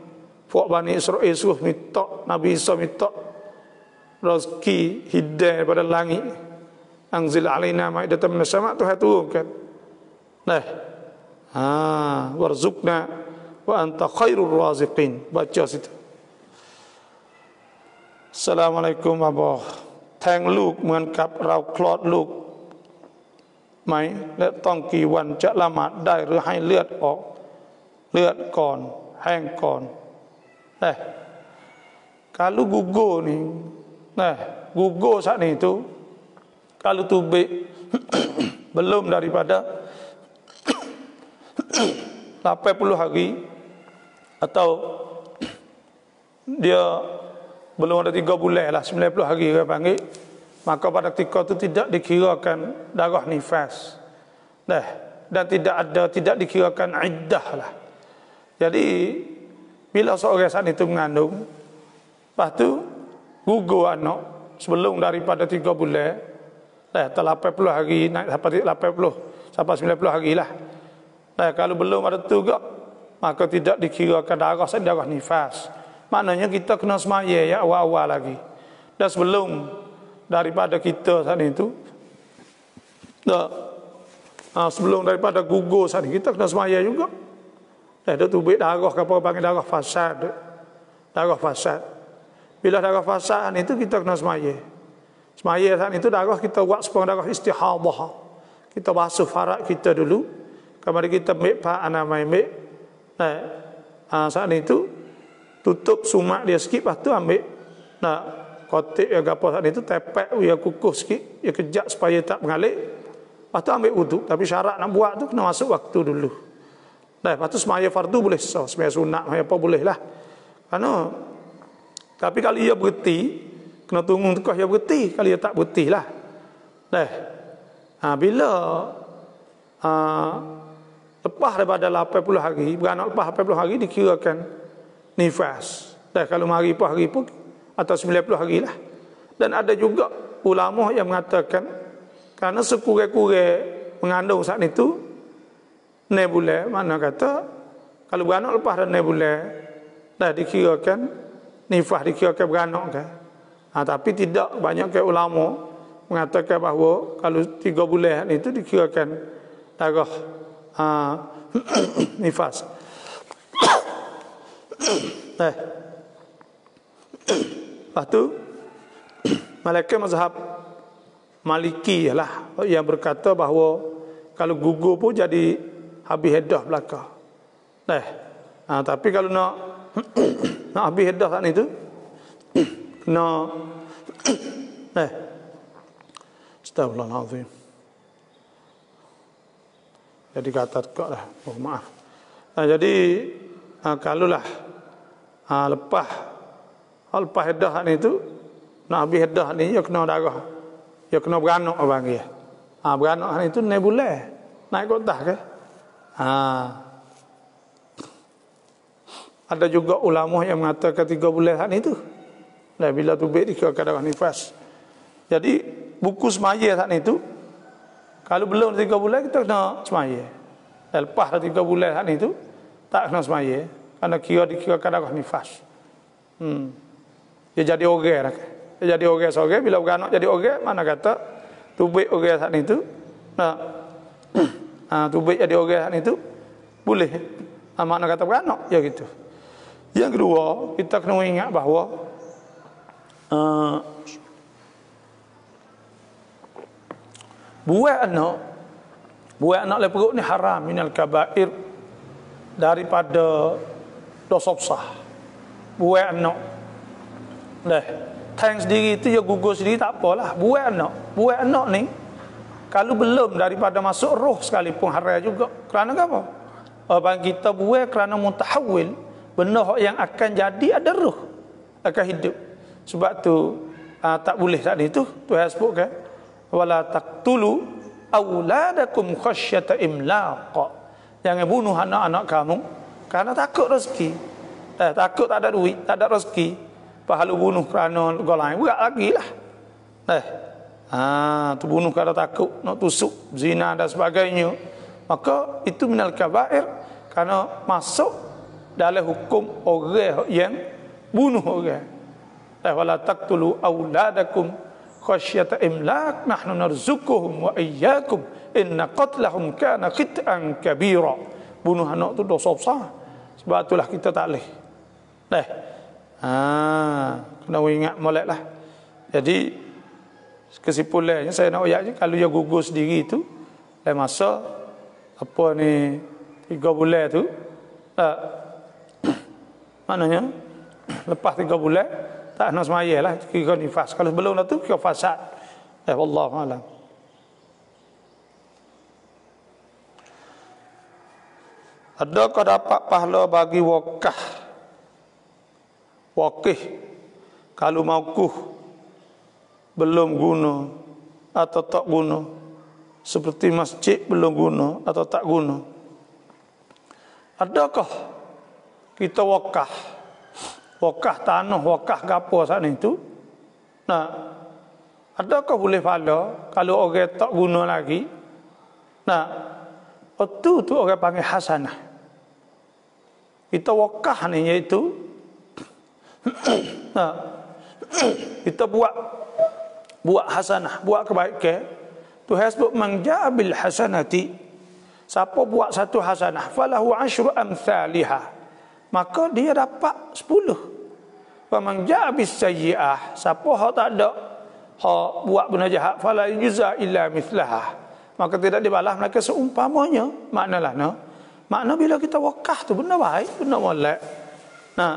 Fuak Bani Israel suruh minta, Nabi Isa minta rezeki hidayah daripada langit. Anzil alaina ma'idatan minas sama', Tuhan turunkan. Nah, warzuqna wa anta khairur raziqin. Baca situ. Assalamualaikum abah. Tang luk เหมือนกับเราคลอดลูกไหมและต้องกี่วันจะละหมาดได้หรือให้เลือดออกเลือดก่อนแห้งก่อนkalau gugur ni gugur saat ni tu kalau tubik belum daripada 80 hari atau dia belum ada 3 bulan lah, 90 hari dia panggil, maka pada ketika itu tidak dikirakan darah nifas. Dan tidak dikirakan iddah lah. Jadi bila seorang saat itu mengandung, lepas tu gugur anak sebelum daripada 3 bulan, Dah telah 80 hari naik sampai 80 sampai 90 hari lah. Dah kalau belum ada tu juga, maka tidak dikirakan darah nifas. Maknanya kita kena semaya ya awal-awal lagi. Dan sebelum daripada kita saat itu, sebelum daripada gugur saat ini, kita kena semaya juga. Dah tu tubik darah ke apa panggil darah fasad. Darah fasad. Bila darah fasad itu kita kena semaya. Semaya saat itu darah kita buat sepuluh darah istihadah. Kita basuh farak kita dulu. Kemudian kita ambil pak anamai ambil. Saat itu tutup sumak dia sikit, lepas tu ambil kotik ya gapo saat itu tepek dia kukuh sikit, dia kejap supaya tak mengalir. Lepas tu ambil wuduk. Tapi syarat nak buat tu kena masuk waktu dulu. Lepas tu semaya fardu boleh, semaya sunat apa boleh lah. Karena tapi kalau ia berhenti, kena tunggu tekah dia berhenti. Kalau dia tak berhenti lah. Bila lepas daripada 80 hari, beranak lepas 80 hari dikirakan nifas. Kalau hari pun atau 90 hari lah. Dan ada juga ulama yang mengatakan kerana sekurang-kurang mengandung saat itu 6 bulan, mana kata kalau beranak lepas dah 6 bulan dah dikirakan nifas, dikirakan beranak kan. Tapi tidak banyak ke ulama mengatakan bahawa kalau 3 bulan itu dikirakan darah nifas. Lepas tu Malaikat mazhab Maliki lah yang berkata bahawa kalau gugur pun jadi habis hadah belaka. Tapi kalau nak habis hadah saat itu kena Astagfirullahaladzim. Jadi kata kok lah, maaf. Jadi kalaulah lepas hadah itu, nak habis hadah ni, dia kena darah, dia kena beranak abang dia. Beranak itu 6 bulan naik kotah ke? Ada juga ulama yang mengatakan 3 bulan saat itu. Bila tubik dikirakan darah nifas. Jadi buku semaya saat itu, kalau belum 3 bulan kita kena semaya. Lepas 3 bulan saat itu tak kena semaya, kerana dikirakan darah nifas. Dia jadi orang lah. Dia jadi orang seorang. Bila beranak jadi orang, mana kata tubik orang saat itu, tubik jadi orang saat itu boleh. Mana kata beranak ya gitu. Yang kedua, kita kena ingat bahawa buat anak oleh perut ni haram minal kabair, daripada dosa besar. Buat anak tang sendiri tu dia gugur sendiri tak apalah. Buat anak ni kalau belum daripada masuk roh sekalipun haram juga. Kerana apa? Abang kita buat kerana mutahawil, benda yang akan jadi ada roh, akan hidup. Sebab tu tak boleh saat itu Tuhan sebutkan wala taqtulu auladakum khasyata imlaq. Jangan bunuh anak-anak kamu kerana takut rezeki. Takut tak ada duit, tak ada rezeki. Pahala bunuh kerana golai berat lagi lah. Tu bunuh kerana takut nak tusuk, zina dan sebagainya. Maka itu minal kabair, kerana masuk dalam hukum orang yang bunuh orang. Wala taqtulu auladakum khasyata imlaq nahnu narzuquhum wa iyyakum inna qatlahum kana khit'an kabira. Bunuh anak tu dosa besar. Sebab itulah kita tak boleh. Kena ingat molek lah. Jadi kesimpulannya saya nak ayat je, kalau dia gugur sendiri tu dalam masa apa ni 3 bulan tu, maknanya lepas 3 bulan tak nak semaya lah, kira nifas. Kalau sebelum tu kira fasad. Wallahu a'lam. Adakah dapat pahala bagi wakih kalau maukuh belum guna atau tak guna, seperti masjid belum guna atau tak guna? Adakah kita wakah tanah, wakah gapo saat itu, Adakah boleh pahala kalau orang tak guna lagi? Nah, itu tu orang panggil hasanah. Kita wakah ni iaitu nah, kita buat hasanah, buat kebaikan. Tuhan sebut man jaa bil hasanati. Siapa buat satu hasanah, falahu asyru amsalihah. Maka dia dapat 10. Wa man jaa bis sayyi'ah. Siapa hak tak ada buat benda jahat, fala yujza illa mithlaha, maka tidak dibalas mereka seumpamanya. Maknalah makna bila kita wakah tu benda baik, benda molek. Nah,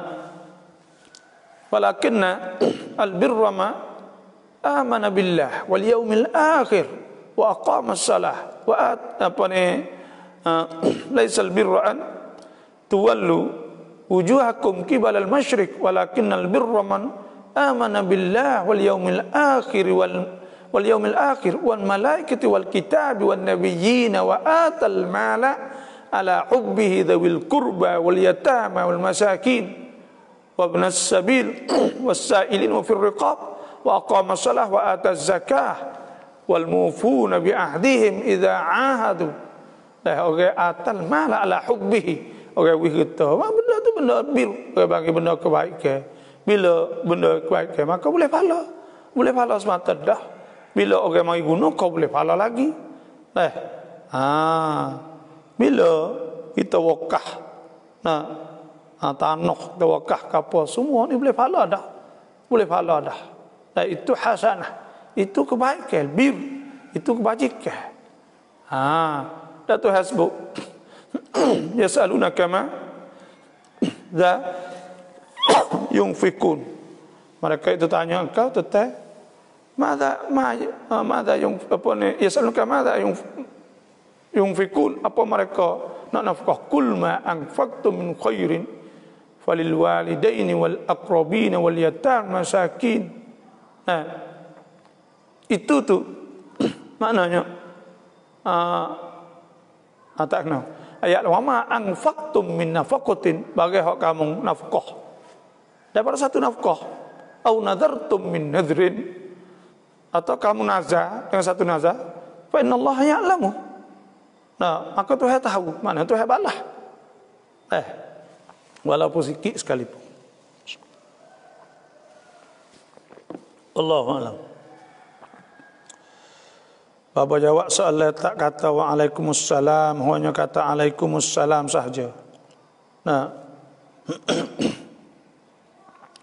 walakinna albirra ma amana billah wal yaumil akhir wa aqama as-salah wa laisa albirra an tuwallu wujuhakum qibala al-masyriq walakinnal birra man amana billah wal yaumil akhir wal yaumil akhir wal malaikati wal kitabi wan nabiyyin wa atal mala ala hubbihi dzawil qurba wal yatama wal masakin wa ibnas sabil was sa'ilin wa fir riqab wa aqama shalah wa ataz zakah wal mufuna bi ahdihim idza ahadu. Orang atal mala ala hubbihi, orang wihta benda tu benda bir, orang bagi benda kebaikan. Bila benda kebaikan maka boleh pahala semata dah. Bila orang mai guna kau boleh pahala lagi. Bila kita wakah tanah, kita wakah kapal semua ni boleh pahala dah. Boleh pahala dah. Itu hasanah, itu kebaikan, bir, itu kebajikan. Datu hasbuk yasalunaka ma za yunfikun. Mereka itu tanya engkau tentang mada yung apa ni, yasalunaka mada yunfikun, apa mereka nak nafkah. Kul ma anfaqtum min khairin falil walidaini wal aqrabin wal yatam masakin. Itu tu maknanya tak kenal ayat wa ma anfaqtum min nafaqatin, bagi hak kamu nafkah daripada satu nafkah, au nadartum min nadrin, atau kamu nazar dengan satu nazar, fa innallaha ya'lamu. Maka Tuhan tahu, mana Tuhan balas. Walaupun sikit sekalipun. Allahu a'lam. Bapa jawab soalan tak kata waalaikumsalam, hanya kata alaikumussalam sahaja.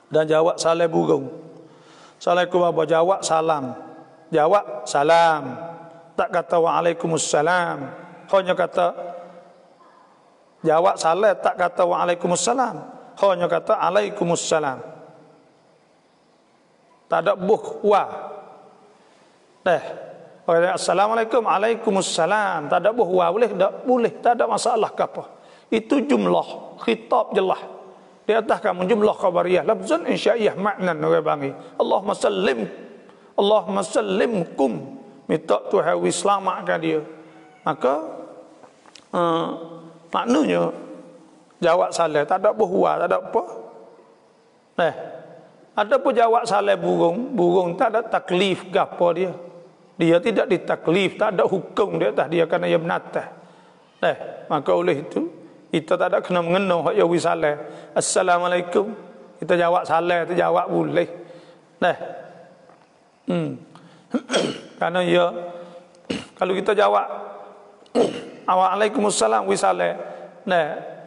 Dan jawab salam burung. Assalamualaikum bapa, jawab salam. Jawab salam. Tak kata waalaikumsalam, hanya kata jawab salam, tak kata waalaikumsalam, hanya kata alaikumussalam. Tak ada buh wa. Assalamualaikum, alaikumussalam, tak ada buh wa, boleh tak? Boleh, tak ada masalah ke apa. Itu jumlah khitab jelas. Di atas kamu jumlah khabariyah, lafzan insya'iyah, maknan orang panggil Allahumma sallim, Allahumma sallimkum, minta Tuhan selamatkan dia. Maka maknanya jawab salam, tak ada buhwa, tak ada apa. Ada pun jawab salam burung tak ada taklif ke apa dia. Dia tidak ditaklif, tak ada hukum dia atas dia kerana ia benatah. Maka oleh itu kita tak ada kena mengenal hak yawi salam. Assalamualaikum, kita jawab salam, kita jawab boleh. Karena ya kalau kita jawab waalaikumsalam wi salam,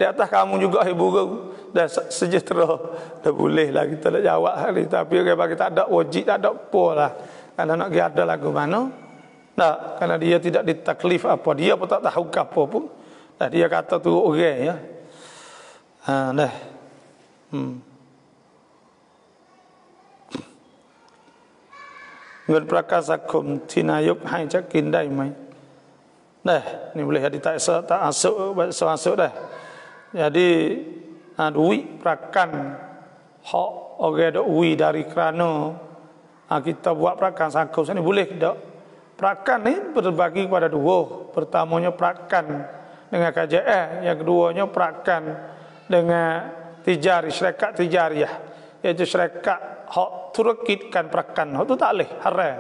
di atas kamu juga burung dah sejahtera, dah boleh lah kita nak jawab hari. Tapi orang bagi tak ada wajib, tak ada apa lah. Kalau nak pergi ada lagu mana, kerana dia tidak ditaklif apa, dia pun tak tahu apa pun. Dia kata tu orang ya. Ngan prakasakum tinayuk hai cakin dai mai. Ni boleh jadi tak masuk dah. Jadi duit prakan hak orang ada duit dari kerana kita buat prakan sakum ni boleh tak? Prakan ni berbagi kepada dua. Pertamanya prakan dengan KJN, yang keduanya prakan dengan syarikat tijariyah, iaitu syarikat hak turkitkan prakan. Hak tu tak boleh, haram.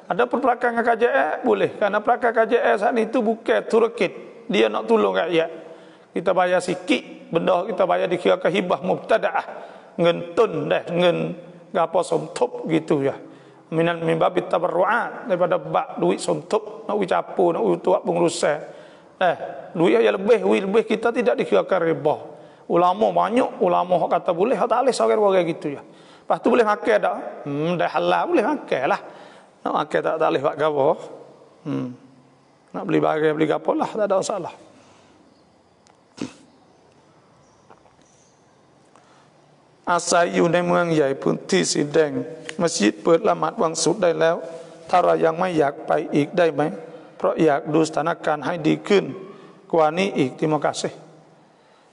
Ada perpelakang KJS boleh, karena pelakang KJS saat itu bukan turakit, dia nak tolong rakyat. Kita bayar sikit, benda kita bayar dikira hibah mubtadaah, ngentun dah, gapo somtop gitu ya. Minal mimbabit tabarruat, daripada bak duit somtop nak ucapu, nak tuak pengurusan. Duit yang lebih kita tidak dikirakan riba. Ulama banyak, ulama kata boleh, tak boleh seorang gitu ya. Lepas tu boleh makan tak? Dah halal boleh makan lah. Nak makan tak boleh buat gapo. Nak beli barang beli gapo lah, tak ada masalah. Asayuในเมืองใหญ่พื้นที่สีแดงมัสยิดเปิดละหมาดวันศุกร์ได้แล้วถ้าเรายังไม่อยากไปอีกได้ไหมเพราะอยากดูสถานการณ์ให้ดีขึ้นกว่านี้อีก terima kasih.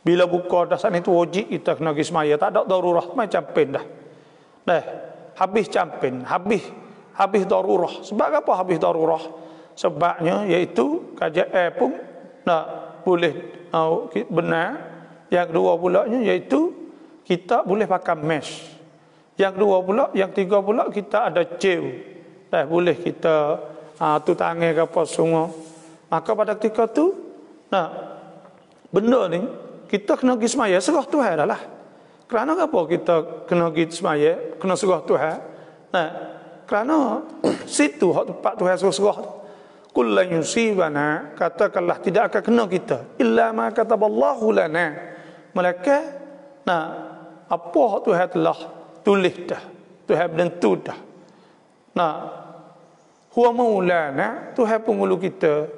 Bila buka dasar itu wajib kita kena pergi semaya, tak ada darurat macam pen dah. Habis campen, habis darurat. Sebab apa habis darurat? Sebabnya iaitu KJS pun nak boleh benar. Yang kedua pulaknya iaitu kita boleh pakai mesh. Yang kedua pula, yang tiga pula kita ada cew. Boleh kita tu tangan ke apa semua. Maka pada ketika tu, benda ni kita kena pergi semaya serah Tuhan dah lah. Kerana apa kita kena pergi semaya, kena serah Tuhan? Kerana situ hak tempat Tuhan serah. Kullan yusibana, katakanlah tidak akan kena kita illa ma kataballahu lana. Malaikat apa hak Tuhan telah tulis dah, Tuhan menentu dah. Huwa maulana, Tuhan pengulu kita.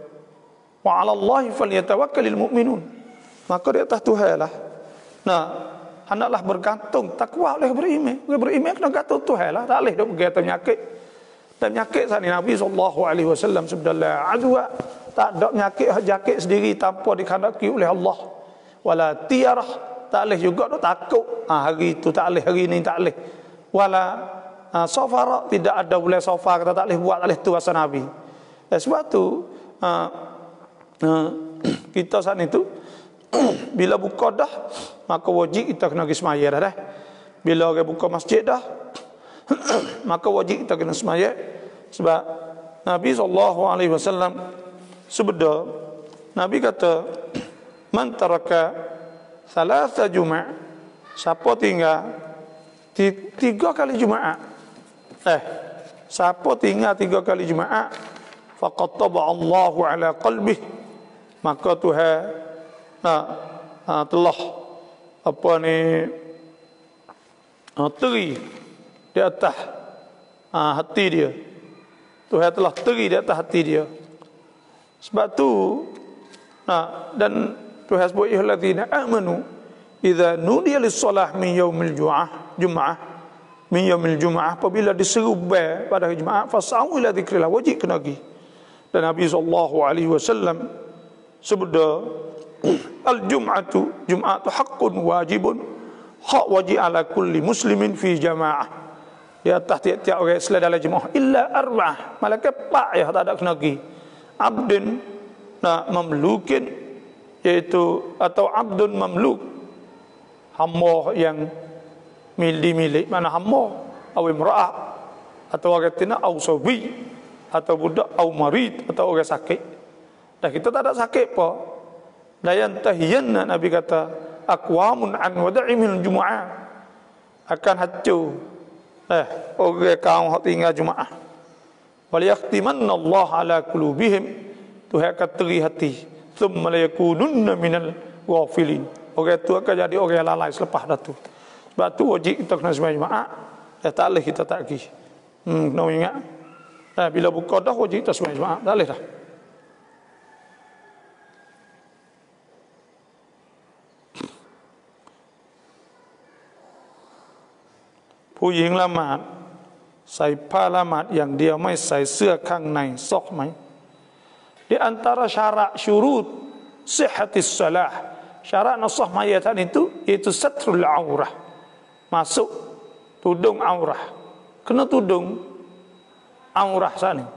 Wa 'ala Allahi falyatawakkalul mu'minun. Maka di atas Tuhan lah. Hendaklah bergantung, takwa oleh beriman. Beriman kena gantung Tuhan lah, tak boleh dok pergi atas penyakit. Dan penyakit saat ini Nabi SAW sabda la adwa, tak ada penyakit jakit sendiri tanpa dikandaki oleh Allah. Wala tiarah, tak boleh juga dok takut. Hari itu tak boleh, hari ini tak boleh. Wala safara, tidak ada boleh safar, kata tak boleh buat, tak boleh tu rasa Nabi. Sebab tu kita saat itu bila buka dah, maka wajib kita kena pergi semaya dah. Bila orang buka masjid dah, maka wajib kita kena semaya. Sebab Nabi SAW sebeda, Nabi kata, man taraka thalatha Jumat, siapa tinggal 3 kali Jumaat, siapa tinggal 3 kali Jumaat, faqad taba Allahu ala qalbih, maka Tuhan telah teri di atas hati dia. Tuhan telah teri di atas hati dia. Sebab tu dan Tuhan sebut ayyuhallazina amanu idza nudiya lis-shalah min yaumil jum'ah min yaumil jum'ah, apabila diseru bel pada hari Jumaat, fas'au ila dzikrillah, wajib kena pergi. Dan Nabi SAW sebut al-jum'atu, Jumaat tu haqqun wajibun, hak wajib ala kulli muslimin fi jamaah, di atas tiap-tiap orang Islam dalam jemaah, illa arba'ah, malaikat 4 ya tak ada kena pergi. Abdun mamlukin, iaitu atau abdun mamluk, hamba yang milik, mana hamba, atau imra'ah, atau orang tina, atau sawi, atau budak, atau marid, atau orang sakit. Dan kita tak ada sakit apa. Dan tahiyanna, Nabi kata, aqwamun an wada'imil Jumu'ah, akan hancur orang kaum hak tinggal Jumaat. Wal yaqtimanna Allah ala qulubihim, Tuhan akan teri hati, thumma la yakununna minal ghafilin, orang tu akan jadi orang yang lalai selepas dah tu. Sebab tu wajib kita kena sembahyang Jumaat, tak boleh kita tak pergi. Kena ingat, bila buka dah wajib kita sembahyang Jumaat, tak boleh dah.ผู้หญิงละหมาดใส่ผ้าละหมาดอย่างเดียวไม่ใส่เสื้อข้างในซอกไหม Di antara syarat syurut sihhatis salah, syarat nasah mayatan itu yaitu satrul aurah, masuk tudung aurah, kena tudung aurah sana.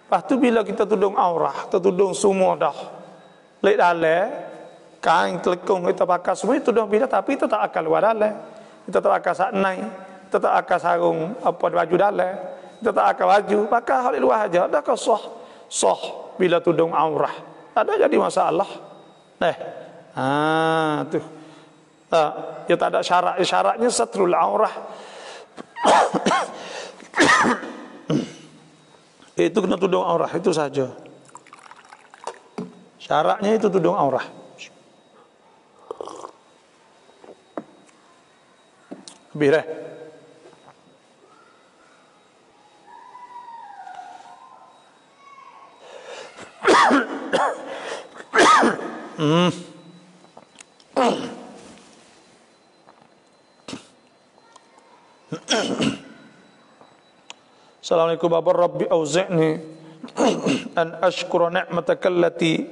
Lepas tu bila kita tudung aurah, kita tudung semua dah lek dalam kain telekung kita pakai semua itu dah bila, tapi kita tak akan luar dalam, kita tak akan saknai, kita tak akan sarung apa baju dalam, kita tak akan baju, pakai hal luar aja, dah kau sah bila tudung aurah. Ada jadi masalah. Tu. Dia tak ada syaratnya satrul aurah. Itu kena tudung aurah itu saja. Syaratnya itu tudung aurah. Habis dah. Assalamualaikum warahmatullahi auzi'ni an ashkura ni'mataka allati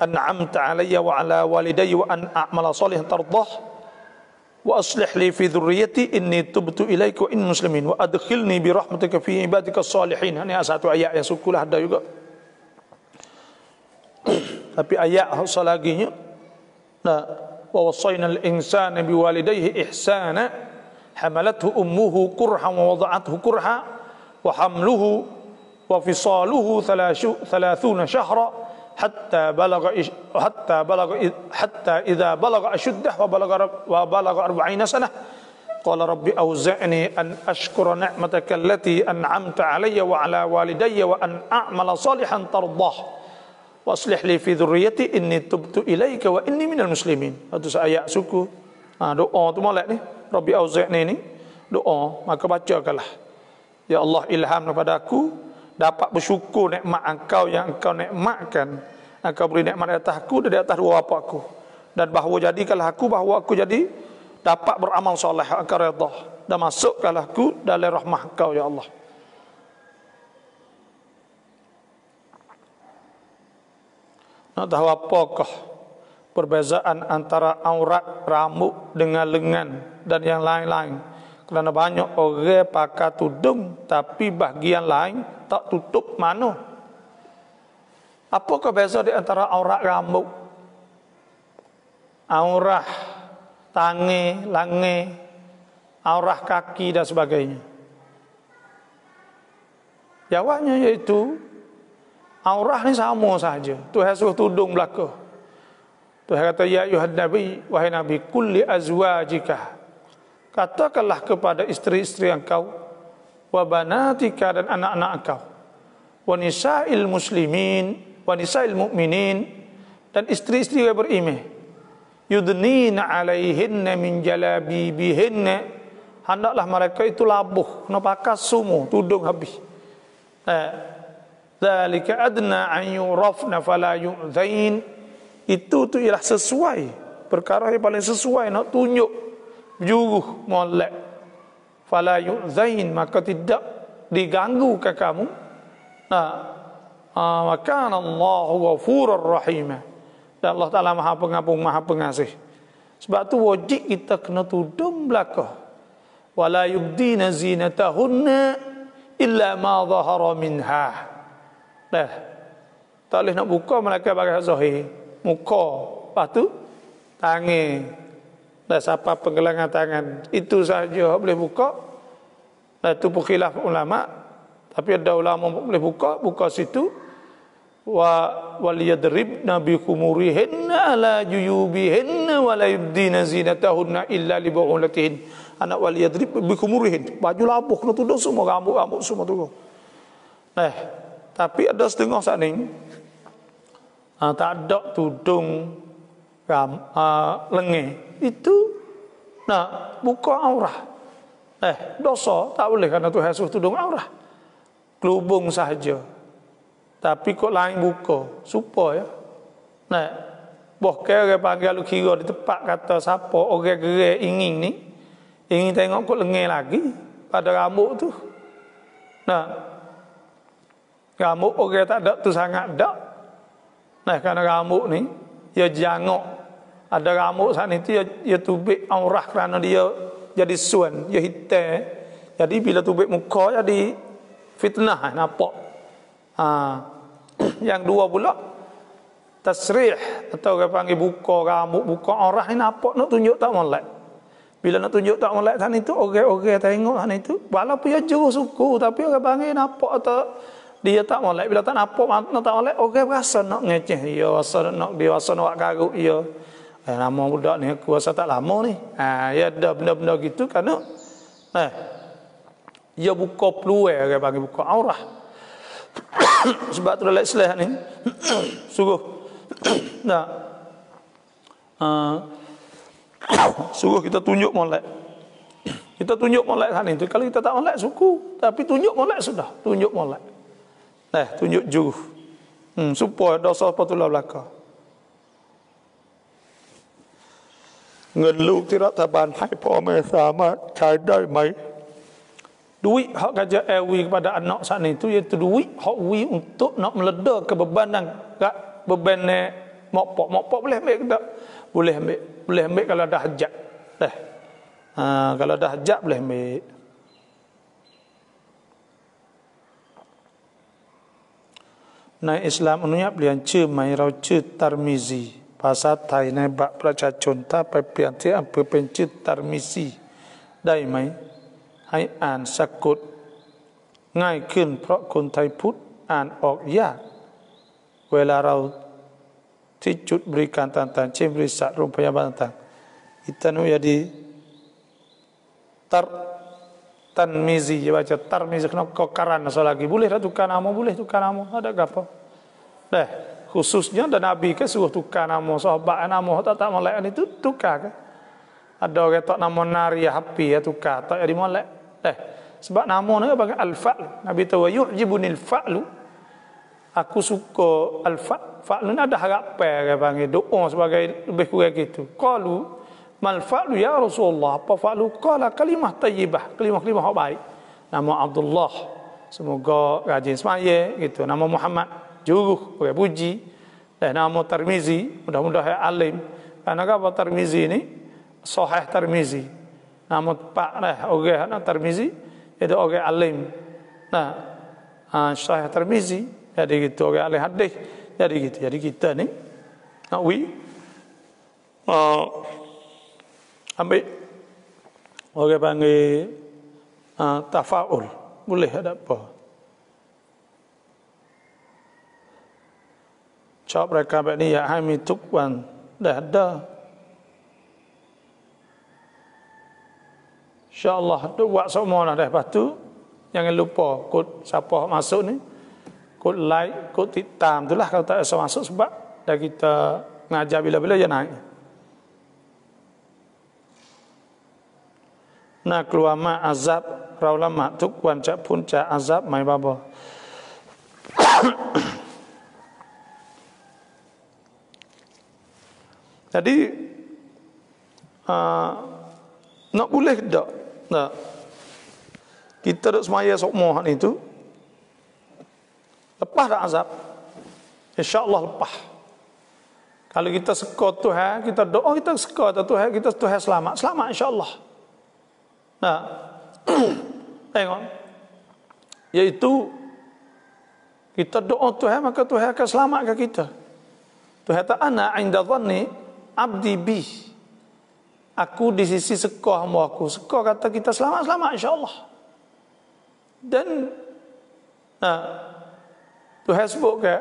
an'amta alayya wa ala walidayya wa an a'mala salihan tardah wa aslih li fi dhurriyyati inni tubtu ilaika wa in muslimin wa adkhilni bi rahmatika fi ibadika salihin. Ini satu ayat yang sukulah ada juga. Tapi ayat hasa laginya wa wasaina al-insana bi walidayhi ihsana hamalathu ummuhu kurhan wa wada'athu kurha wa hamluhu wa fisaluhu 30 shahra hatta idza balagha ashuddah wa balagha 40 sanah qala rabbi awzi'ni an ashkura ni'mataka allati an'amta alayya wa ala walidayya wa an a'mala salihan tardah wa aslih li fi dhurriyyati inni tubtu ilaika wa inni minal muslimin. Itu ayat suku. Doa tu molek ni, rabbi awzi'ni ni doa, maka bacakanlah. Ya Allah, ilham kepada aku dapat bersyukur nikmat Engkau yang Engkau nikmatkan. Engkau beri nikmat di atas aku dan di atas dua bapa aku. Dan bahawa jadikanlah aku, bahawa aku jadi dapat beramal soleh Engkau redha. Dan masukkanlah aku dalam rahmah Engkau ya Allah. Nak tahu apakah perbezaan antara aurat rambut dengan lengan dan yang lain-lain? Kerana banyak orang pakai tudung tapi bahagian lain tak tutup mana. Apakah beza di antara aurat rambut, aurat tangan, lengan, aurat kaki dan sebagainya? Jawabnya iaitu aurat ni sama saja. Tuhan suruh tudung belaka. Tuhan kata ya ayuhan nabi, wahai nabi, kulli azwajika, katakanlah kepada isteri-isteri engkau, wa banatika, dan anak-anak engkau, wa nisa'il muslimin, wa nisa'il mu'minin, dan isteri-isteri yang beriman, yudnina alaihinna min jalabibihinna, hendaklah mereka itu labuh, kena pakai semua tudung habis. Dzalika adna an yurafna fala yu'dzain. Itu tu ialah sesuai, perkara yang paling sesuai nak tunjuk juruh molek. Fala yu'dzain, maka tidak diganggu ke kamu. Maka Allahu ghafurur rahim. Dan Allah Taala Maha Pengampun, Maha Pengasih. Sebab tu wajib kita kena tudung belaka. Wala yubdina zinatahunna illa ma dhahara minha. Dah. Tak boleh nak buka mereka bagi zahir. Muka, lepas tu tangan. Dah siapa penggelangan tangan. Itu saja boleh buka. Dah tu pun khilaf ulama. Tapi ada ulama boleh buka situ. Wal yadribna bi khumurihinna ala juyubihinna wa la yubdina zinatahunna illa li bu'ulatihin. Anak wal yadrib bi khumurihin. Baju labuh kena tudung semua, rambut semua tu. Tapi ada setengah saat ni tak ada tudung lengan. Itu nak buka aurah. Dosa tak boleh kerana Tuhan suruh tudung aurah. Kelubung sahaja. Tapi kok lain buka, supaya boh kira panggil lu kira di tempat kata siapa orang gerak ingin ni, ingin tengok kok lengan lagi pada rambut tu. Rambut orang tak ada tu sangat dak. Kerana rambut ni dia jangok. Ada rambut sana itu dia tubik aurah kerana dia jadi suan, dia hitam. Jadi bila tubik muka jadi fitnah, nampak. Yang dua pula tasrih, atau orang panggil buka rambut, buka aurah ni nampak nak tunjuk tak molek. Bila nak tunjuk tak molek sana itu, orang-orang tengok sana itu, walaupun dia jauh suku, tapi orang panggil nampak atau dia tak molek. Bila tak nampak, nak tak molek, orang rasa nak ngeceh dia, rasa nak dia, rasa nak garuk dia. Nama budak ni aku rasa tak lama ni. Ya ada benda-benda gitu kerana dia buka peluang, orang panggil buka aurah. Sebab tu dalam Islam ni suruh suruh kita tunjuk molek. Kita tunjuk molek sana itu. Kalau kita tak molek suku, tapi tunjuk molek sudah, tunjuk molek. Tunjuk juruh. Supaya dosa patulah belaka. งินลูกที่รัฐบาลให้พ่อแม่สามารถใช้ได้ไหม duit hak kerja airwi kepada anak saat itu iaitu duit hak wi untuk nak meledar kebebanan beban mokpok boleh ambil ke tak? Boleh ambil kalau dah hajat. Kalau dah hajat boleh ambil.ในอิสลามอนุญาตเปลี่ยนชื่อใหม่เราชื่อตารมิซีภาษาไทยในบัตรประชาชนถ้าไปเปลี่ยนที่อำเภอเป็นชื่อตารมิซีได้ไหมให้อ่านสะกดง่ายขึ้นเพราะคนไทยพุทธอ่านออกยากเวลาเราที่จุดบริการต่างๆเช่นบริษัทโรงพยาบาลต่างๆอิตานุยาดีTanmizi baca tarmizi kenapa kau karan asal lagi boleh dah tukar nama boleh tukar nama ada apa khususnya dan Nabi ke suruh tukar nama sahabat nama tak molek itu tukar ke ada orang tak nama Nariyah Hapi ya tukar tak jadi molek sebab nama ni bagi al-fa'l Nabi tahu yu'jibunil fa'lu aku suka al-fa'l ni ada harapan panggil doa sebagai lebih kurang gitu qalu mal fa'lu ya Rasulullah apa fa'lu qala kalimah tayyibah kalimah-kalimah yang baik nama Abdullah semoga rajin semaya gitu nama Muhammad juruh orang puji dan nama Tirmizi mudah-mudahan alim karena apa Tirmizi ni sahih Tirmizi nama pak orang Tirmizi itu orang alim sahih Tirmizi jadi gitu orang ahli hadis jadi kita ni nak ambil orang panggil tafaul boleh ada apa cakap mereka ni ya hami tukwan dah ada insyaAllah tu buat semua dah lepas tu jangan lupa kod siapa masuk ni kod like kod titam itulah kalau tak bisa masuk sebab dah kita ngajar bila-bila dia naik na keluar mak azab raulah mak tuk wan cak pun cak azab mai baba jadi nak boleh tak kita duk semaya semua ni tu lepas dah azab insya-Allah lepas kalau kita sekor Tuhan kita doa kita sekor Tuhan kita Tuhan selamat insya-Allah tengok iaitu kita doa Tuhan maka Tuhan akan selamatkan kita. Tuhan kata ana inda dhanni abdi bi aku di sisi sekor hamba aku sekor kata kita selamat insya-Allah dan Tuhan sebut ke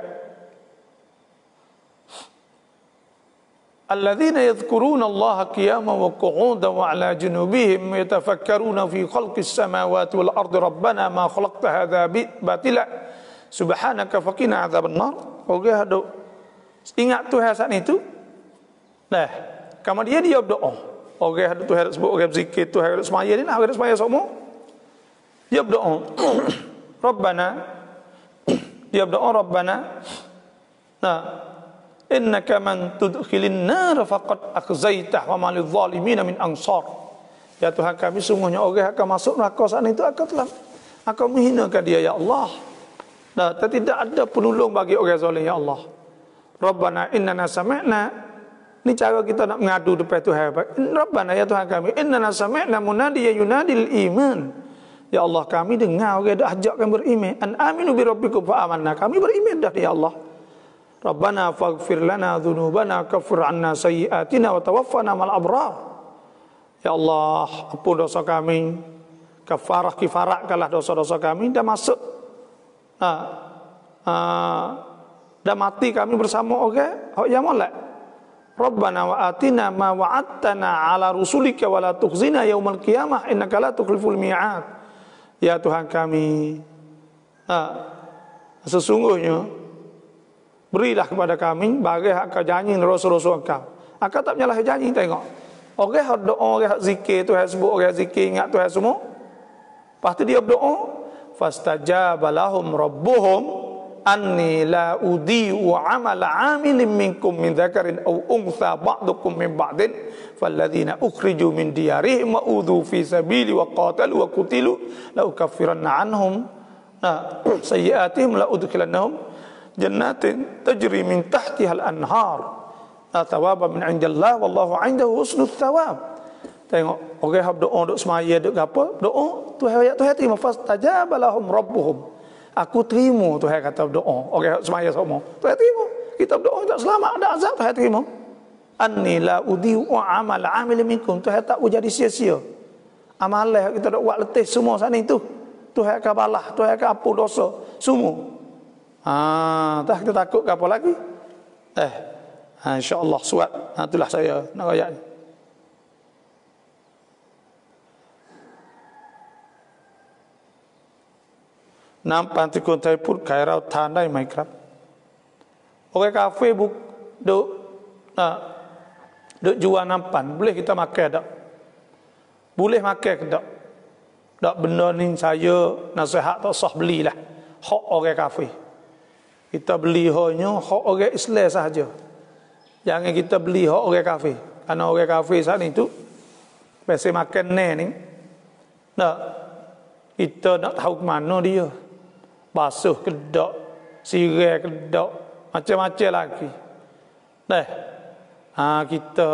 alladzina yadhkuruna Allaha qiyaman wa qu'udan wa 'ala junubihim yatafakkaruna fi khalqis samawati wal ardi rabbana ma khalaqta hadza batila subhanaka faqina 'adzaban nar. Orang ada ingat Tuhan saat itu. Kemudian dia berdoa. Orang ada Tuhan sebut orang zikir Tuhan ada semaya ni lah orang semaya semua. Dia berdoa Rabbana dia berdoa Rabbana innaka man tudkhilin nar faqad akhzaitah wa ma lidh zalimin min ansar. Ya Tuhan kami sungguhnya orang akan masuk neraka saat itu akan menghinakan dia ya Allah. Tidak ada penolong bagi orang zalim ya Allah. Rabbana innana sami'na ni cara kita nak mengadu depan Tuhan. Rabbana ya Tuhan kami innana sami'na munadiyan yunadil iman. Ya Allah kami dengar orang dah ajak kami beriman. An aminu bi rabbikum fa amanna. Kami beriman dah ya Allah. Rabbana faghfir lana dhunubana kaffir 'anna sayyi'atina wa tawaffana ma'al abrar. Ya Allah, ampun dosa kami, kifaratkanlah dosa-dosa kami, dan masuk dan mati kami bersama orang yang molek. Rabbana wa atina ma wa'adtana ala rusulika wa la tukhzina yaumal qiyamah innaka la tukhliful mi'ad. Ya Tuhan kami, sesungguhnya berilah kepada kami bagi hak kau janji rasul-rasul kau. Akak tak menyalah janji. Tengok orang hak doa, orang hak zikir, Tuhan sebut orang zikir, ingat Tuhan semua. Lepas tu dia berdoa, fastajaba lahum rabbuhum anni la udhi'u 'amala 'amilin minkum min dzakarin aw untha ba'dukum min ba'din falladzina ukhriju min diyarihim wa udhu fi sabili wa qatalu wa qutilu la ukaffiranna 'anhum sayyi'atihim la udkhilannahum jannatin tajri min tahtiha al-anhar thawaban min 'indillah wallahu 'indahu husnul thawab. Tengok orang hab doa duk semaya duk apa doa Tuhan terima fastajaba lahum rabbuhum. Aku terima Tuhan kata doa orang semaya semua Tuhan terima. Kita berdoa tak selamat ada azab Tuhan terima. Anni la udhi'u amal 'amil minkum. Tuhan tak jadi sia-sia amalan kita dak buat letih semua saat ni tu. Tuhan akan balas, Tuhan akan ampun dosa semua. Tak kita takut ke apa lagi? Insya-Allah suat. Itulah saya nak ayat ni. Nampak tikun tai put kairau tandai maiครับ Orang kafe duk jual nampan, boleh kita makan tak? Boleh makan ke tak? Tak benda ni saya nasihat tak sah belilah. Hak orang kafe. Kita beli hanya hak orang Islam sahaja. Jangan kita beli hak orang kafe. Karena orang kafe saat ni tu biasa makan ni. Kita nak tahu ke mana dia. Basuh kedok, sirai kedok, macam-macam lagi. Kita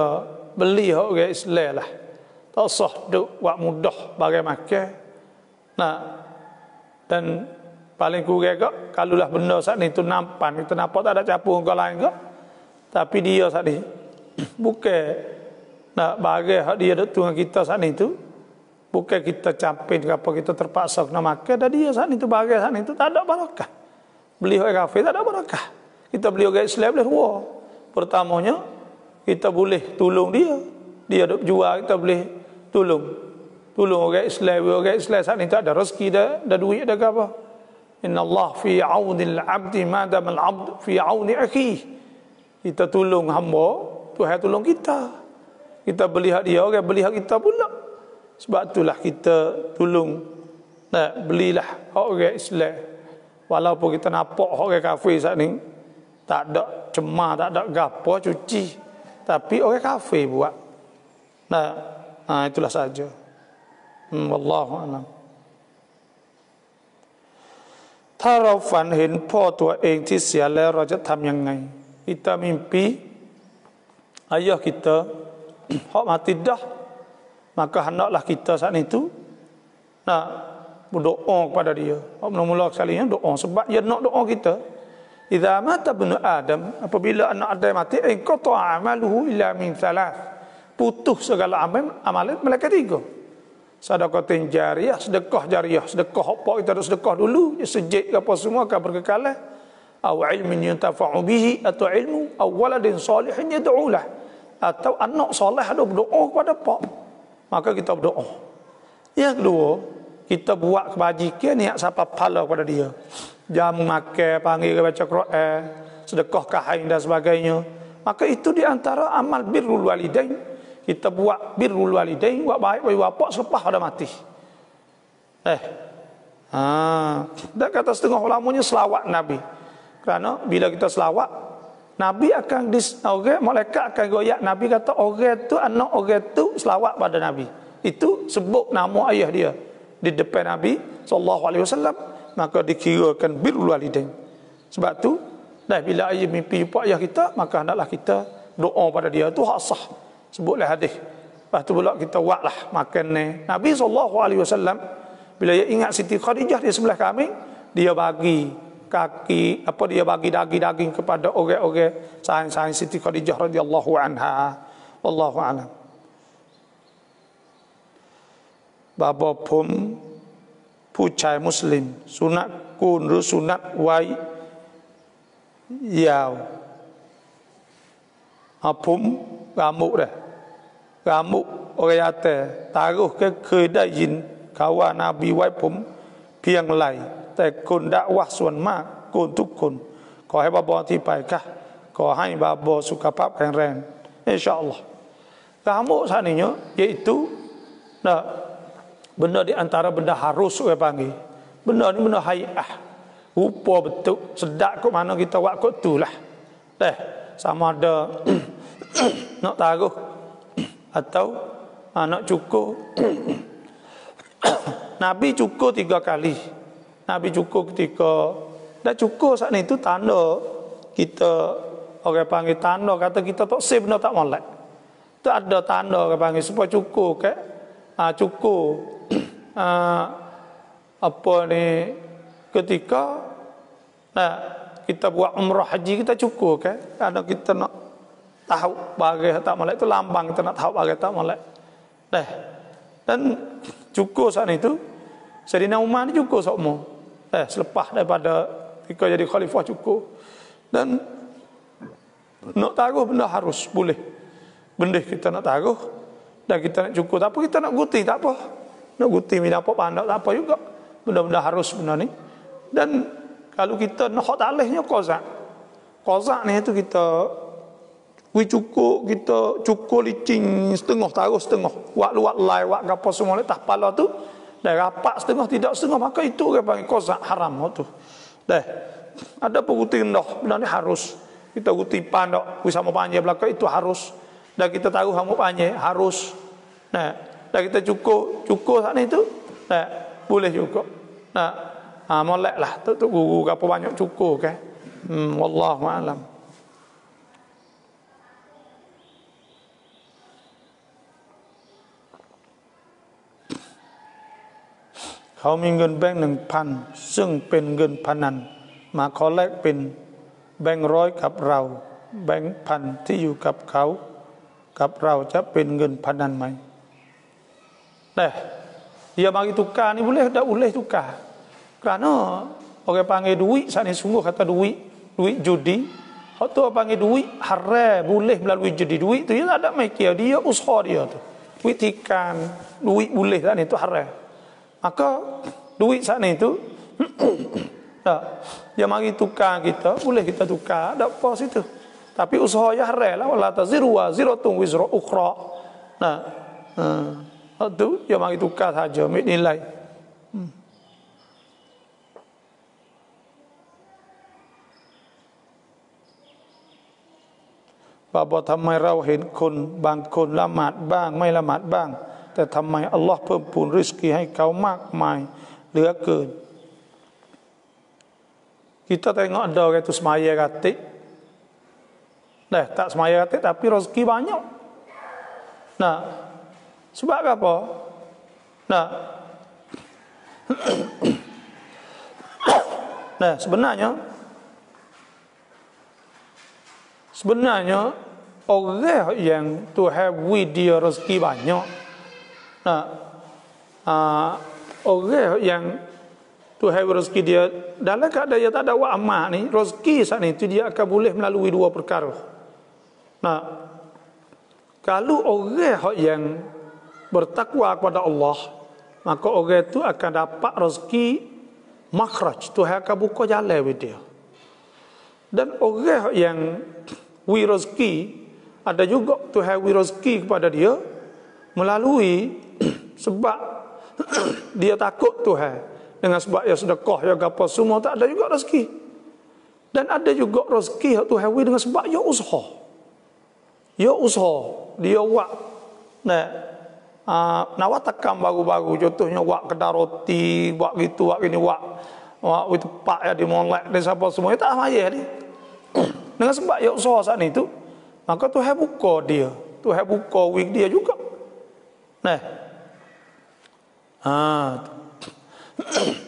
beli hak orang Islam lah. Tak sah duk buat mudah bagi makan. Dan paling kurang kak, kalau lah benda saat ni tu nampan, kita nampak tak ada campur orang lain kak. Tapi dia saat ni bukan nak bagi hak dia duk dengan kita saat ni tu. Bukan kita campin ke apa, kita terpaksa kena makan. Dan dia saat ni tu bagi saat ni tu tak ada barakah. Beli orang kafir tak ada barakah. Kita beli orang Islam boleh dua. Pertamanya kita boleh tolong dia. Dia duk jual, kita boleh tolong orang Islam. Orang Islam saat ni tak ada rezeki dah duit dah apa. Inna Allah fi aunil abdi madam al abd fi auni akhi. Kita tolong hamba, Tuhan tolong kita. Kita beli hak dia, orang beli hak kita pula. Sebab itulah kita tolong belilah hak orang Islam. Walaupun kita nampak hak orang kafir saat ni tak ada cemar, tak ada gapo cuci, tapi orang kafir buat. Itulah saja. Wallahu a'lam. ถ้าเราฝันเห็นพ่อตัวเองที่เสียแล้วเราจะทำยังไง Kita mimpi ayah kita hak mati dah, maka hendaklah kita saat itu berdoa kepada dia. Mula-mula sekalinya doa, sebab dia nak doa kita. Idza mata ibnu Adam, apabila anak Adam mati, qata amaluhu illa min thalath. Putus segala amalan malaikat tiga. Sedekatin jariyah, sedekah jariyah, sedekah apa kita ada sedekah dulu, sejid apa semua akan berkekalan. Aw ilmin yuntafa'u bihi, atau ilmu, aw waladin salihin yad'u lah, atau anak soleh ada berdoa kepada pak. Maka kita berdoa. Yang kedua, kita buat kebajikan niat siapa pahala kepada dia. Jamu makan, panggil baca Quran, sedekah kain dan sebagainya. Maka itu di antara amal birrul walidain. Kita buat birrul walidain, buat baik bagi bapak selepas pada mati. Dan kata setengah ulamanya selawat Nabi. Kerana bila kita selawat, Nabi akan orang malaikat akan goyak. Nabi kata orang tu, anak orang tu selawat pada Nabi. Itu sebut nama ayah dia di depan Nabi SAW, maka dikirakan birrul walidain. Sebab tu bila ayah mimpi jumpa ayah kita, maka hendaklah kita doa pada dia. Itu hak sah. Sebutlah hadis. Lepas tu pula kita buatlah makan ni. Nabi SAW bila dia ingat Siti Khadijah di sebelah kami, dia bagi kaki, dia bagi daging-daging kepada orang-orang sayang-sayang Siti Khadijah radhiyallahu anha. Wallahu a'lam. babo pum ผู้ชายมุสลิมสุนัขกูลหรือสุนัขไว้ยาวผมกามุเลยกามุโอยาแต่ตาก็เคยได้ยินเขาว่านาบีไว้ผมเพียงไหลแต่คนดะวะส่วนมากโกนทุกคนขอให้บาบอที่ไปค่ะขอให้บาบอสุขภาพแข็งแรงอินชาอัลลอฮ์kamu seandainya yaitu nah benda di antara benda harus orang panggil benda ni benda hayah rupa betul sedap kat mana kita buat kat tu lah sama ada nak taruh atau nak cukur Nabi cukur 3 kali Nabi cukur ketika dah cukur saat ni tu tanda kita orang panggil tanda kata kita tak save benda tak molek tu ada tanda orang panggil supaya cukur ke cukur apa ni ketika kita buat umrah haji kita cukur ke ada kita nak tahu bagai tak molek tu lambang kita nak tahu bagai tak molek dan cukur saat itu Sayyidina Umar ni cukur semua selepas daripada ketika jadi khalifah cukur dan nak taruh benda harus boleh benda kita nak taruh dan kita nak cukur tak apa kita nak guti tak apa nak guti minat apa pandak tak apa juga benda-benda harus benda ni dan kalau kita nak hak talihnya kozak ni itu kita kita cukur licin setengah taruh setengah wak lai wak apa semua letak kepala tu dah rapat setengah tidak setengah maka itu orang panggil kozak haram tu ada pengguti rendah benda ni harus kita guti pandak sama panjang belakang itu harus dan kita taruh rambut panjang harus dan kita cukur saat ni tu boleh juga molek lah tu guru apa banyak cukur kan wallahu a'lamเขามีเงินแบงค์ 1,000 ซึ่งเป็นเงินพนันมาขอแลกเป็นแบงค์ร้อยกับเราแบงค์พันที่อยู่กับเขากับเราจะเป็นเงินพนันไหมdia bagi tukar ni boleh tak boleh tukar kerana orang panggil duit saat ni sungguh kata duit judi hak tu panggil duit haram boleh melalui judi duit tu dia tak ada mikir dia usaha dia tu duit tikan duit boleh saat ni tu haram maka duit saat ni tu dia mari tukar kita boleh kita tukar tak apa situ tapi usaha ya haram lah wala taziru wa ziratun wizra ukhra tu dia mari tukar saja ambil nilai bapa ทำไมเราเห็นคนบางคนละหมาดบ้างไม่ละหมาดบ้างแต่ทำไมอัลลอฮ์เพิ่มพูนริสกีให้เขามากมายเหลือเกิน kita tengok ada orang tu semaya ratik tak semaya ratik tapi rezeki banyak sebab apa sebenarnya orang yang Tuhan beri dia rezeki banyak orang yang Tuhan beri rezeki dia dalam keadaan dia tak ada buat amal ni rezeki saat ni itu dia akan boleh melalui 2 perkara kalau orang yang bertakwa kepada Allah maka orang itu akan dapat rezeki makhraj Tuhan akan buka jalan bagi dia dan orang yang beri rezeki ada juga Tuhan beri rezeki kepada dia melalui sebab dia takut Tuhan dengan sebab dia sedekah dia apa semua tak ada juga rezeki dan ada juga rezeki yang Tuhan beri dengan sebab dia usaha dia buat nawatakan baru-baru contohnya buat kedai roti buat gitu buat gini buat itu pak ya di molek dan siapa semua dia tak payah ni dengan sebab dia usaha saat ni tu maka Tuhan buka dia Tuhan buka wig dia juga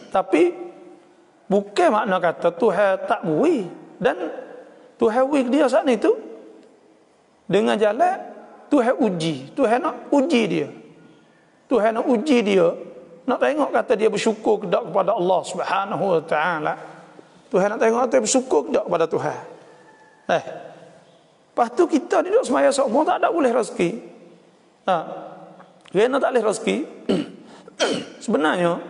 tapi bukan makna kata Tuhan tak beri dan Tuhan wig dia saat ni tu dengan jalan Tuhan uji Tuhan nak uji dia Tuhan nak uji dia, nak tengok kata dia bersyukur ke tak kepada Allah Subhanahu wa taala. Tuhan nak tengok kata dia bersyukur ke tak kepada Tuhan. Lepas tu kita duduk semaya semua tak ada boleh rezeki. Kerana tak boleh rezeki. Sebenarnya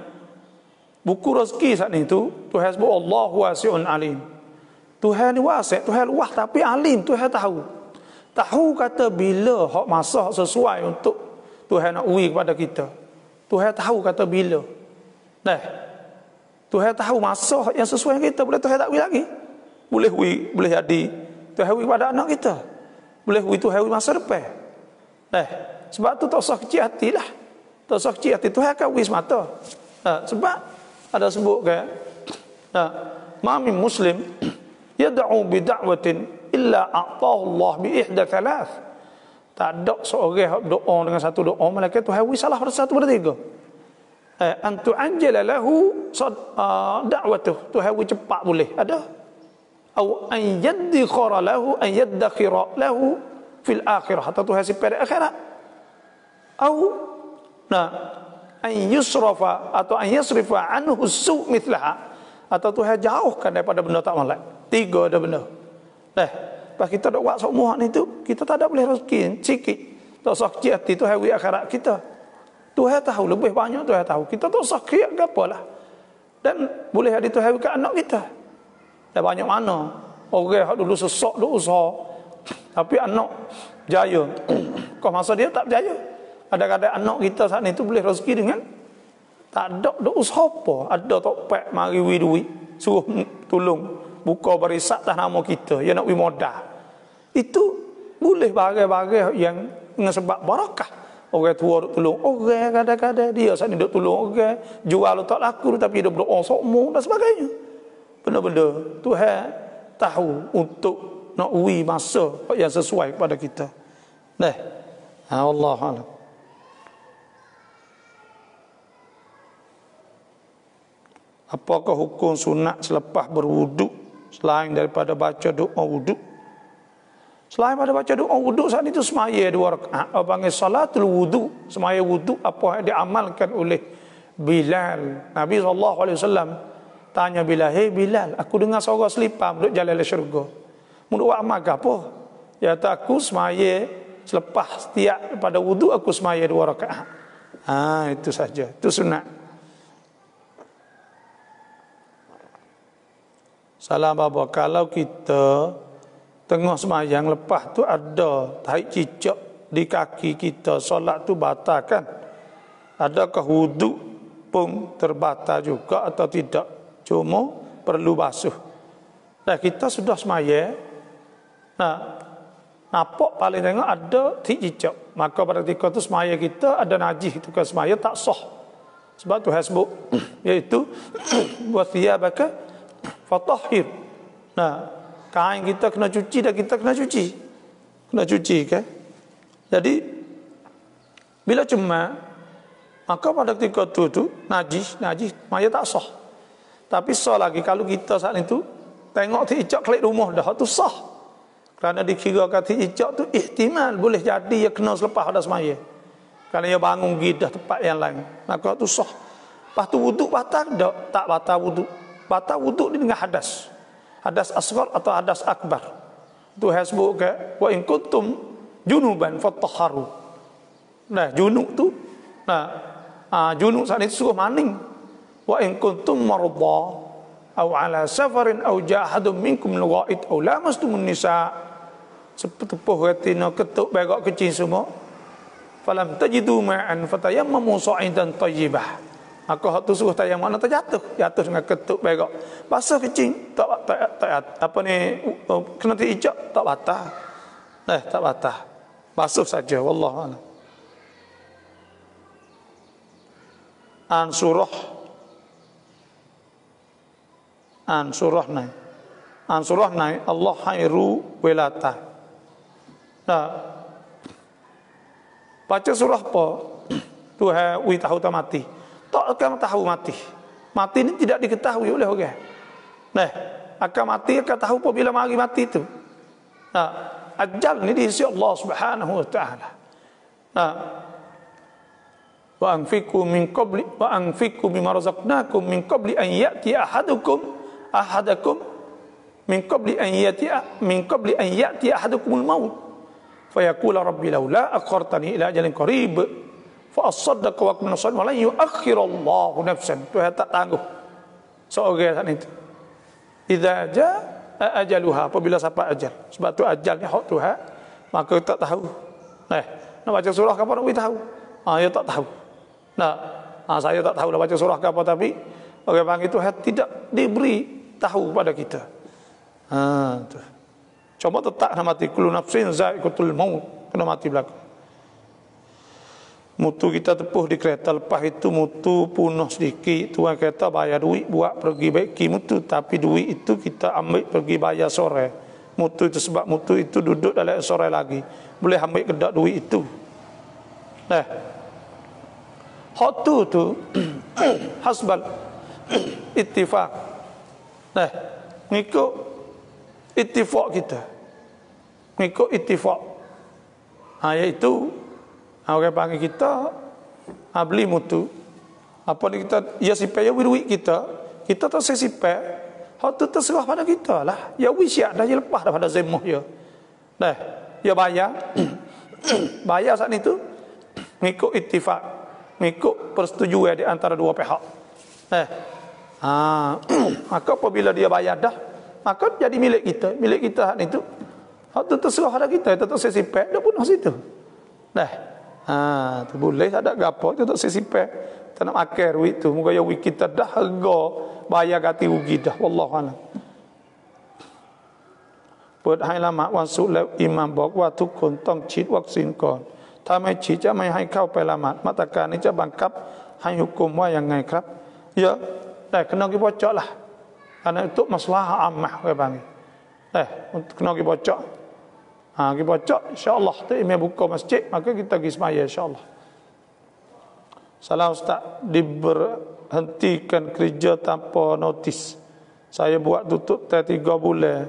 buku rezeki saat itu Tuhan sebut Allahu wasi'un alim. Tuhan ni wasi', Tuhan luas tapi alim, Tuhan tahu. Tahu kata bila hak masa sesuai untuk Tuhan nak uji kepada kita. Tuhan tahu kata bila. Tuhan tahu masa yang sesuai dengan kita. Boleh Tuhan tak uji lagi. Boleh uji, boleh jadi Tuhan uji pada anak kita. Boleh uji Tuhan uji masa depan. Sebab tu tak usah kecil hati lah. Tak usah kecil hati. Tuhan akan uji semata. Sebab ada sebut ke Mami Muslim yad'u bi da'watin illa a'tahu Allah bi ihda thalath. Tak ada seorang doa dengan satu doa malaikat Tuhan wi salah pada satu pada tiga. An tu'ajjala lahu da'watuh. Tuhan wi cepat boleh ada. Au an yadkhira lahu fil akhirah. Atau Tuhan simpan di akhirat. Au an yusrafa atau an yasrifa anhu su' mithlaha. Atau Tuhan jauhkan daripada benda tak malak. Tiga ada benda. Pas kita dok buat semua ni tu, kita tak ada boleh rezeki sikit. Tak usah kecil hati Tuhan wi akhirat kita. Tuhan tahu lebih banyak, Tuhan tahu. Kita tak usah kira ke apalah. Dan boleh ada Tuhan wi ke anak kita. Dan banyak mana orang dulu sesak duk usaha tapi anak jaya. Kau masa dia tak berjaya. Kadang-kadang anak kita saat ni tu boleh rezeki dengan tak ada duk usaha apa. Ada tokpak mari wi duit, suruh tolong buka barisan atas nama kita, dia nak wi modal. Itu boleh bagai-bagai yang dengan sebab barakah. Orang tua duk tolong orang, kadang-kadang dia saat ni duk tolong orang, jual tak laku tapi dia berdoa sokmo dan sebagainya. Benda-benda Tuhan tahu untuk nak wi masa yang sesuai kepada kita. Allah alam. Apakah hukum sunat selepas berwuduk selain daripada baca doa wuduk? Selain daripada baca doa wuduk saat itu semaya 2 rakaat. Panggil salatul wuduk, semaya wuduk apa yang diamalkan oleh Bilal. Nabi SAW tanya Bilal, "Hei Bilal, aku dengar suara selipam duduk jalan ke syurga. Mu buat amal ke apa?" Dia kata, "Aku semaya selepas setiap pada wuduk aku semaya 2 rakaat." Itu saja. Itu sunat. Salah bapa kalau kita tengah semayang lepas tu ada tahi cicak di kaki kita, solat tu batal kan? Adakah wuduk pun terbatal juga atau tidak? Cuma perlu basuh. Kita sudah semayang. Nampak paling tengok ada tahi cicak. Maka pada ketika tu semayang kita ada najis, itu kan semayang tak sah. Sebab Tuhan sebut iaitu wa thiyabaka fatahhir. Kain kita kena cuci dan kita kena cuci. Kena cuci kan? Jadi bila cuma maka pada ketika tu najis maya tak sah. Tapi sah lagi kalau kita saat itu tengok ticak klik rumah dah tu sah. Kerana dikirakan ticak tu ihtimal boleh jadi ia kena selepas ada semaya. Kerana ia bangun gidah tempat yang lain. Maka tu sah. Lepas tu wuduk batal tak batal wuduk. Batal wuduk ni dengan hadas. Hadas asghar atau hadas akbar. Tuhan sebut ke wa in kuntum junuban fatahharu. Junub tu junub saat itu suruh maning. Wa in kuntum marda aw ala safarin aw jahadum minkum lughaid aw lamastumun nisa. Sepetupuh retina ketuk berak kecil semua. Falam tajidu ma'an fatayammamu sa'idan tayyibah. Maka hak tu suruh tayang mana terjatuh, jatuh dengan ketuk berak. Basah kecing tak apa ni kena ijak tak batal. Tak batal. Basuh saja wallahu a'lam. An surah nai Allah khairu welata. Baca surah apa? Tuhan wi tahu tak mati. Tak akan tahu mati. Mati ini tidak diketahui oleh orang. Akan mati akan tahu apabila mari mati itu. Ajal ni di sisi Allah Subhanahu wa taala. Wa anfiqu mimma razaqnakum min qabli an ya'ti ahadakum min qabli an ya'ti ahadukumul maut fayaqula rabbi laula akhartani ila ajalin qarib fa asaddaq wa akun salihin wa la yu'akhirallahu nafsan. Tuhan tak tangguh seorang saat itu. Idza jaa ajaluha, apabila sampai ajal. Sebab tu ajal ni hak Tuhan, maka tak tahu. Nak baca surah ke apa nak tahu? Ya tak tahu. Saya tak tahu nak baca surah ke apa, tapi orang panggil Tuhan tidak diberi tahu pada kita. Tu. Cuma tetap nak mati, kullu nafsin za'iqatul maut, kena mati belakang. Mutu kita tepuh di kereta, lepas itu mutu punah sedikit, tuan kereta bayar duit buat pergi baiki mutu, tapi duit itu kita ambil pergi bayar sore. Mutu itu sebab mutu itu duduk dalam sore lagi, boleh ambil kedak duit itu. Hak tu hasbal ittifaq. Ngikut ittifaq kita. Ngikut ittifaq. Iaitu orang panggil kita beli mutu. Apa ni kita ya sipai ya duit kita tak sesipai. Hak tu terserah pada kita lah. Ya wisyak dah, ya lepas dah pada zemuh ya. Ya bayar. Bayar saat itu ngikut ittifaq, ngikut persetujuan di antara dua pihak. Maka apabila dia bayar dah, maka jadi milik kita. Milik kita hak itu. Hak tu terserah pada kita, kita tak sesipai dah pun situ. Tu boleh ada gapo tu tak sesipai. Tak nak makan duit tu. Moga ya kita dah harga bayar ganti rugi dah. Wallahu a'lam. ปิดให้ละหมาดวันศุกร์แล้วอิหม่ามบอกว่าทุกคนต้องฉีดวัคซีนก่อนถ้าไม่ฉีดจะไม่ให้เข้าไปละหมาดมาตรการนี้จะบังคับให้หุกุมว่ายังไงครับya kena pergi bocok lah karena itu masalah ammah bang kena pergi bocok pergi bocok insyaAllah tu imam buka masjid maka kita pergi semaya insyaAllah. Salah Ustaz, diberhentikan kerja tanpa notis. Saya buat tutup 3 bulan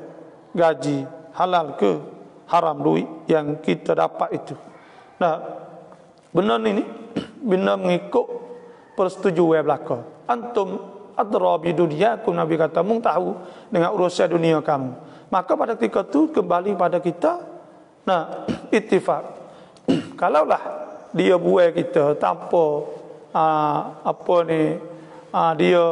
gaji, halal ke haram duit yang kita dapat itu? Benar ini benar mengikut persetujuan belaka. Antum adra bi dunyakum, Nabi kata, mung tahu dengan urusan dunia kamu. Maka pada ketika itu kembali pada kita ittifaq. Kalaulah dia buat kita tanpa dia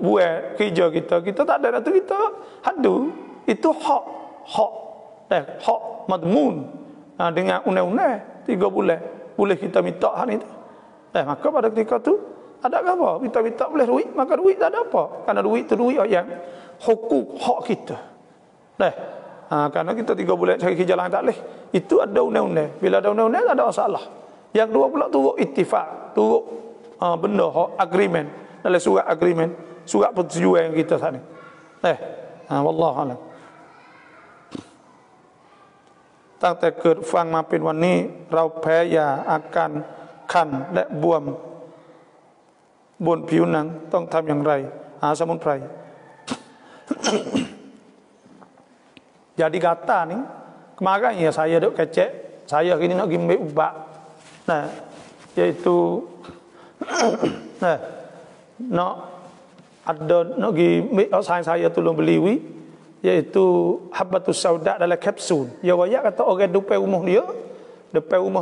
buat kerja kita tak ada tu kita hadu itu hak madmun dengan undang-undang 3 bulan boleh kita minta hal itu. Maka pada ketika tu ada apa? Minta boleh duit, maka duit tak ada apa. Karena duit itu duit yang hukuk hak kita. Karena kita 3 bulan cari kerja lain tak boleh. Itu ada undang-undang. Bila ada undang-undang tak ada masalah. Yang dua pula turut ittifaq, turut benda hak agreement, dalam surat agreement, surat persetujuan yang kita saat ni. Wallahu a'lam. ตั้งแต่เกิดฟังมาเป็นวันนี้เราแพ้ยาอาการคันและบวมบนผิวหนังต้องทำอย่างไรหาสมุนไพร Jadi kata ni kemarin ya saya duk kecek, saya kini nak pergi ambil ubat. Iaitu nak ada nak pergi ambil saya tolong beli iaitu habbatus sauda dalam kapsul. Ya wayak kata orang depan rumah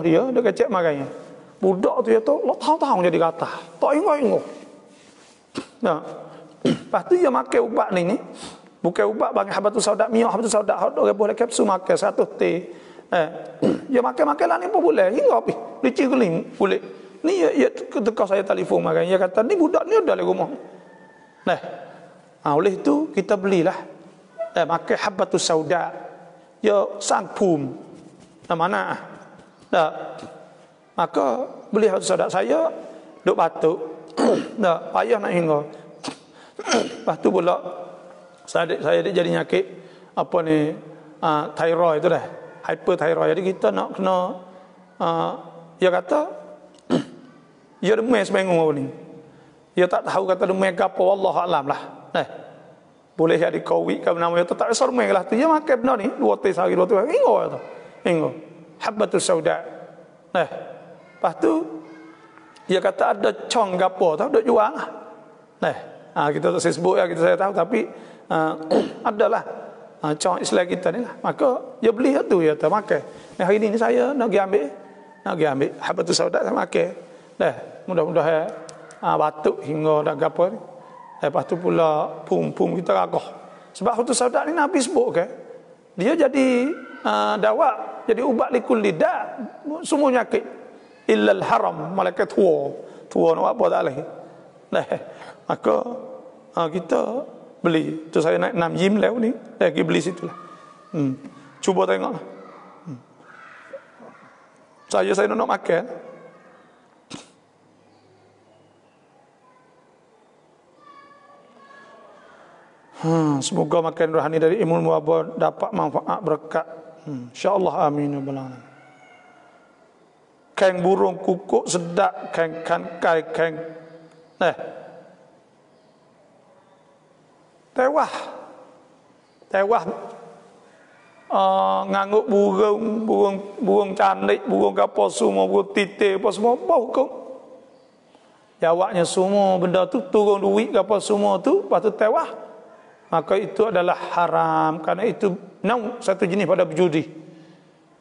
dia dia kecek marahnya. Budak tu ya tu tahu jadi kata. Tak ingat. Lepas tu dia makan ubat ni. Bukan ubat bagi habbatus sauda, minyak habbatus sauda, orang boleh kapsul makan 100 teh. Dia makan lah ni pun boleh. Hingga api. Licin keling boleh. Ni ya ketika saya telefon marahnya dia kata ni budak ni ada di rumah. Oleh itu kita belilah. Makan habbatus sauda ya sang pum mana maka beli habbatus sauda saya duk batuk payah nak hingga. Lepas tu pula saya jadi nyakit apa ni thyroid tu dah, hyperthyroid. Jadi kita nak kena dia kata dia demam seminggu ni, dia tak tahu kata demam ke apa, wallahu alam lah. Boleh jadi COVID ke nama itu tak sermeng lah tu. Dia makan benda ni 2 teh sehari 2 teh. Hingga habbatus sauda. Lepas tu dia kata ada cong gapo tahu duk jual lah. Kita tak saya sebut ya, kita saya tahu tapi adalah cong Islam kita ni lah. Maka dia beli tu dia tak makan. Hari ni saya nak pergi ambil habatus sauda saya makan. Mudah-mudahan batuk hingga dah gapo ni. Lepas tu pula pum kita ragah. Sebab habatus sauda ni Nabi sebut ke dia jadi dawa, jadi ubat likul lidah, semua penyakit illal haram, malaikat tua nak apa tak boleh. Maka kita beli. Tu saya naik 6 jim lew ni, saya pergi beli situ lah. Cuba tengok lah. Saya nak makan. Semoga makan rohani dari Imam Muwabba dapat manfaat berkat. InsyaAllah amin ya rabbal alamin. Keng burung kukuk sedap, keng kai keng tewah ngangguk burung cantik, burung apa semua, burung titik apa semua bau hukum. Jawabnya semua benda tu turun duit apa semua tu, lepas tu tewah. Maka itu adalah haram, karena itu satu jenis pada berjudi.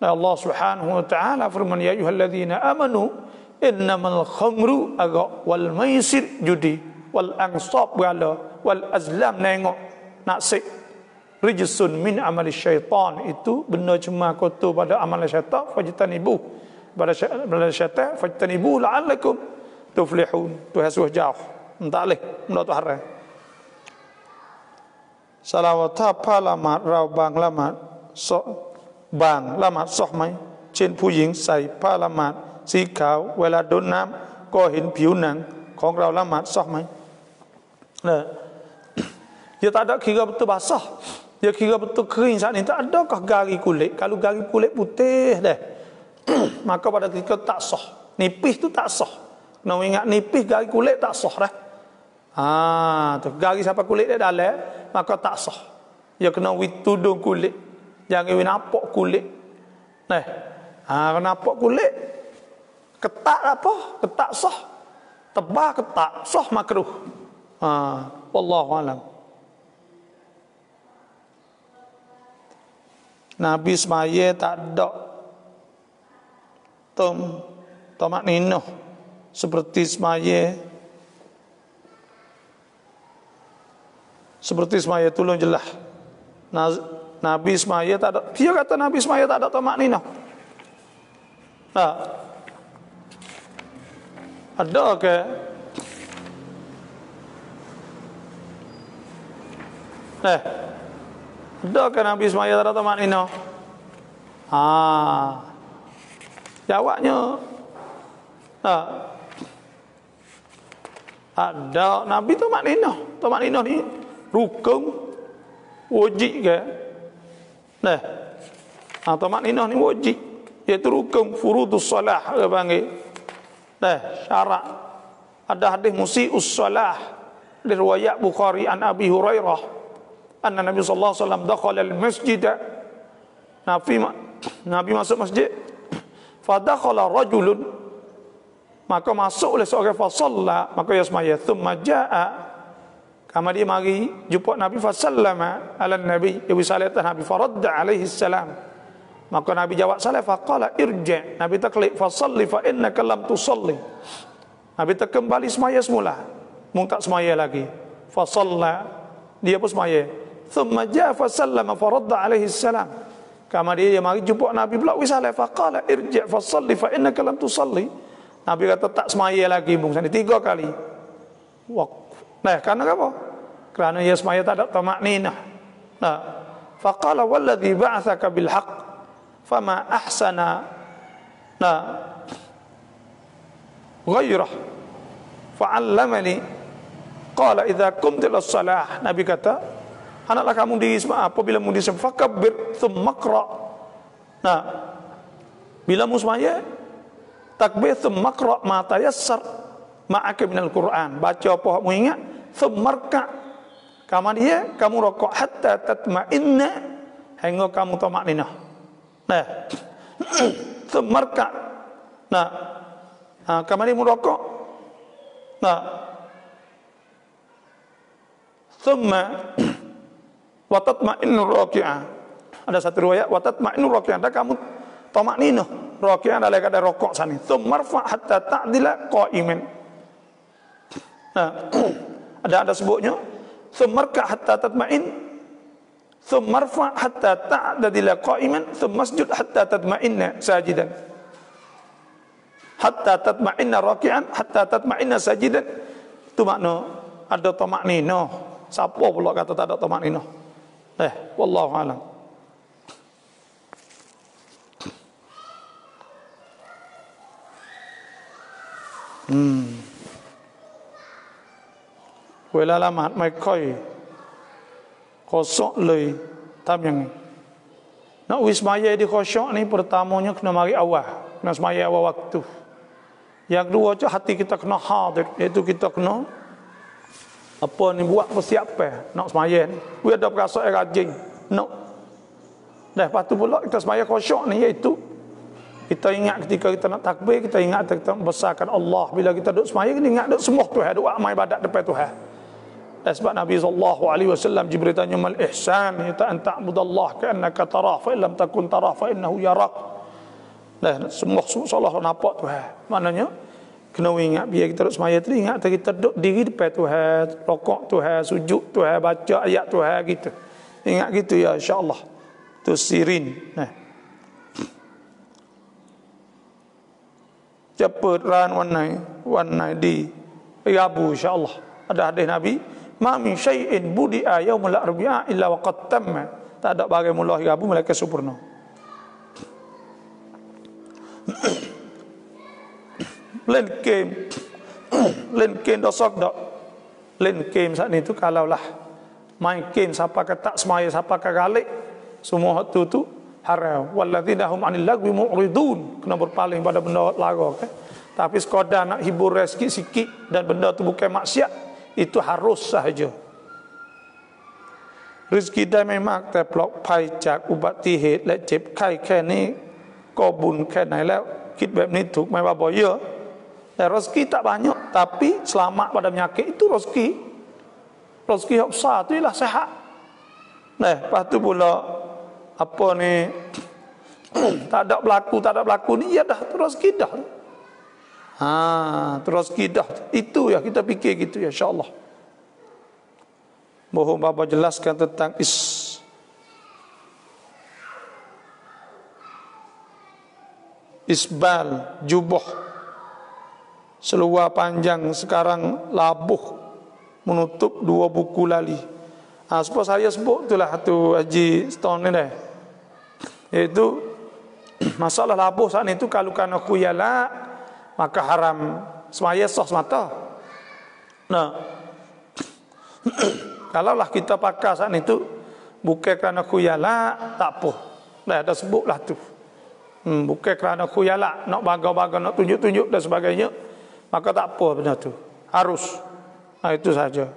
Dan Allah Subhanahu wa taala firman, ya ayyuhalladzina amanu innamal khamru wal maisir judi wal ansab gala wal azlam nengok naksik rijsun min amali syaitan, itu benda cuma kotor pada amal syaitan, fajtanibu pada syaitan fajtanibu la'allakum tuflihun. Tu hasuh jauh tak boleh benda tu haram. Salawat paละหมาดเราบางละหมาดบางละหมาดซอกไหมเช่นผู้หญิงใส่ผ้าละหมาดสีขาวเวลาโดนน้ำก็เห็นผิวหนังของเราละหมาดซอกไหมdia tak ada kira betul basah, dia kira betul kering saat ini. Tak adakah gari kulit? Kalau gari kulit putih dah maka pada ketika tak sah. Nipis tu tak sah. Kena ingat nipis gari kulit tak sah dah. Tu gari siapa kulit dia dalam maka tak sah. Dia kena tudung kulit, jangan nampak kulit. Kalau nampak kulit ketak apa? Ketak sah. Tebal ketak sah makruh. Wallahu alam. Nabi semaya tak ada tomak ninoh seperti semaya tolong jelas. Nabi semaya tak ada. Dia kata Nabi semaya tak ada tomak ninoh. Ada ke? Ada ke Nabi semaya tak ada tomak ninoh? Jawabnya ada. Nabi tomak ninoh ni rukun wajib ke? Tomak ninoh ni wajib, iaitu rukun furudus salah dia panggil. Syarat. Ada hadis musii'us salah di riwayat Bukhari an Abi Hurairah anna Nabi sallallahu alaihi wasallam dakhala al-masjid. Nabi masuk masjid, fa dakhala rajulun, maka masuk oleh seorang, fa shalla, maka dia semaya, thumma jaa, kama dia mari jumpa Nabi, fa sallama ala nabi, dia salat Nabi, fa radda alaihi salam, maka Nabi jawab salam, fa qala irji', Nabi taklik, fa salli fa innaka lam tusalli, Nabi tak kembali semaya semula, mung tak semaya lagi, fa shalla, dia pun semaya, thumma jaa fa sallama fa radda alaihi salam, kama dia mari jumpa Nabi pula wisalah, fa qala irji' fa salli fa innaka lam tusalli, Nabi kata tak semaya lagi, mung sana 3 kali. Karena apa? Kerana dia semaya tak ada tamakninah. Fa qala walladhi ba'athaka bil haqq fama ahsana ghairah fa'allamani qala idza qumta ila shalah, Nabi kata hendaklah kamu diri apabila mu disembah fakabbir thumma qra. Bila mu semaya takbir thumma qra ma tayassar ma'aka minal Quran, baca apa kamu ingat, thumma rka', kemudian kamu rukuk hatta tatma'inna, hingga kamu tamakninah. Thumma rka', kamari merokok. Nah, thumma wa tatma'innu raki'ah. Ada satu riwayat wa tatma'innu raki'ah, dan kamu tamakninah raki'ah dalam keadaan rokok sana. Thumma marfa' hatta ta'dila qa'iman. Nah, ada sebutnya thumma marka' hatta tatma'in, thumma marfa' hatta ta'dila qa'iman, thumma masjud hatta tatma'inna sajidan. Hatta tatma'inna raki'an, hatta tatma'inna sajidan. Itu makna ada tamakninah. Siapa pula kata tak ada tamakninah? Wallahu a'lam. วลาละหมาดไม่ค่อยขอsokเลยทำยังไงnak wismaya di khusyuk ni pertamanya kena mari awal, kena semaya awal waktu. Yang kedua tu hati kita kena hadir, iaitu kita kena apa ni buat persiapan nak semaya ni. We ada perasa rajin nak. Dah lepas tu pula kita semaya khusyuk ni iaitu kita ingat ketika kita nak takbir, kita ingat kita membesarkan Allah. Bila kita duduk semaya, kita ingat duduk semua Tuhan, duduk amal ibadat depan Tuhan. Dan sebab Nabi SAW Jibril tanya mal ihsan, ya an ta'budallah ka'annaka tarah, fa illam takun tarah fa innahu yarak. Dan semua seolah nampak Tuhan. Maknanya kena ingat biar kita duduk semaya tu, ingat kita duduk diri depan Tuhan, rokok Tuhan, sujud Tuhan, baca ayat Tuhan gitu. Ingat gitu ya insya-Allah. Tu sirin. Cepat ran warna di Rabu insya-Allah. Ada hadis Nabi, ma min syai'in budi'a yaumul arbi'a illa waqad tamma. Tak ada barang mula Rabu melainkan sempurna. Len game dosak dak. Len game saat ni tu kalaulah main game siapa kata semaya siapa kagalik, semua tu haram. Walladzina hum 'anil lagwi mu'ridun, kena berpaling pada benda lara kan. Tapi sekadar nak hibur sikit-sikit dan benda tu bukan maksiat, itu harus sahaja. Rezekiได้ไม่มากแต่ปลอดภัยจากอุบัติเหตุและเจ็บไข้แค่นี้ก็บุญแค่ไหนแล้วคิดแบบนี้ถูกไหมว่าบ่เยอะแต่rezeki tak banyak tapi selamat pada penyakit itu rezeki yang besar tu ialah sihat. Lepas tu pula apa ni tak ada berlaku ni ya dah terus kita terus kita itu ya kita fikir gitu ya insyaallah. Mohon Bapa jelaskan tentang isbal jubah seluar panjang sekarang labuh menutup 2 buku lali. Sebab saya sebut itulah tu Haji Stone ni dah. Iaitu masalah labuh saat itu kalau kana khuyala maka haram semaya sah semata. Kalaulah kita pakai saat itu bukan kerana khuyala tak apa. Dah ada sebutlah tu. Bukan kerana khuyala nak bangga-bangga nak tunjuk-tunjuk dan sebagainya, maka tak apa benda tu. Harus. Itu saja.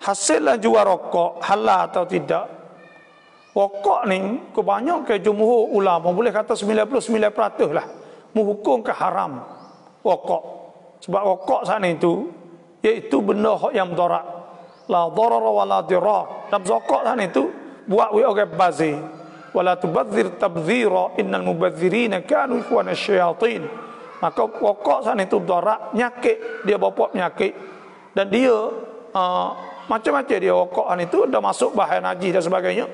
Hasilnya jual rokok halal atau tidak? Rokok ni kebanyakan jumhur ulama boleh kata 99% lah menghukum ke haram rokok. Sebab rokok saat itu iaitu benda yang mudarat. La darara wa la dirar. Dan rokok saat itu buat orang bazir. Wala tubadzir tabdzira innal mubadzirina kanu ikhwana syayatin. Maka rokok saat itu mudarat, penyakit, dia bawa penyakit dan dia macam-macam dia rokok itu dah masuk bahaya najis dan sebagainya.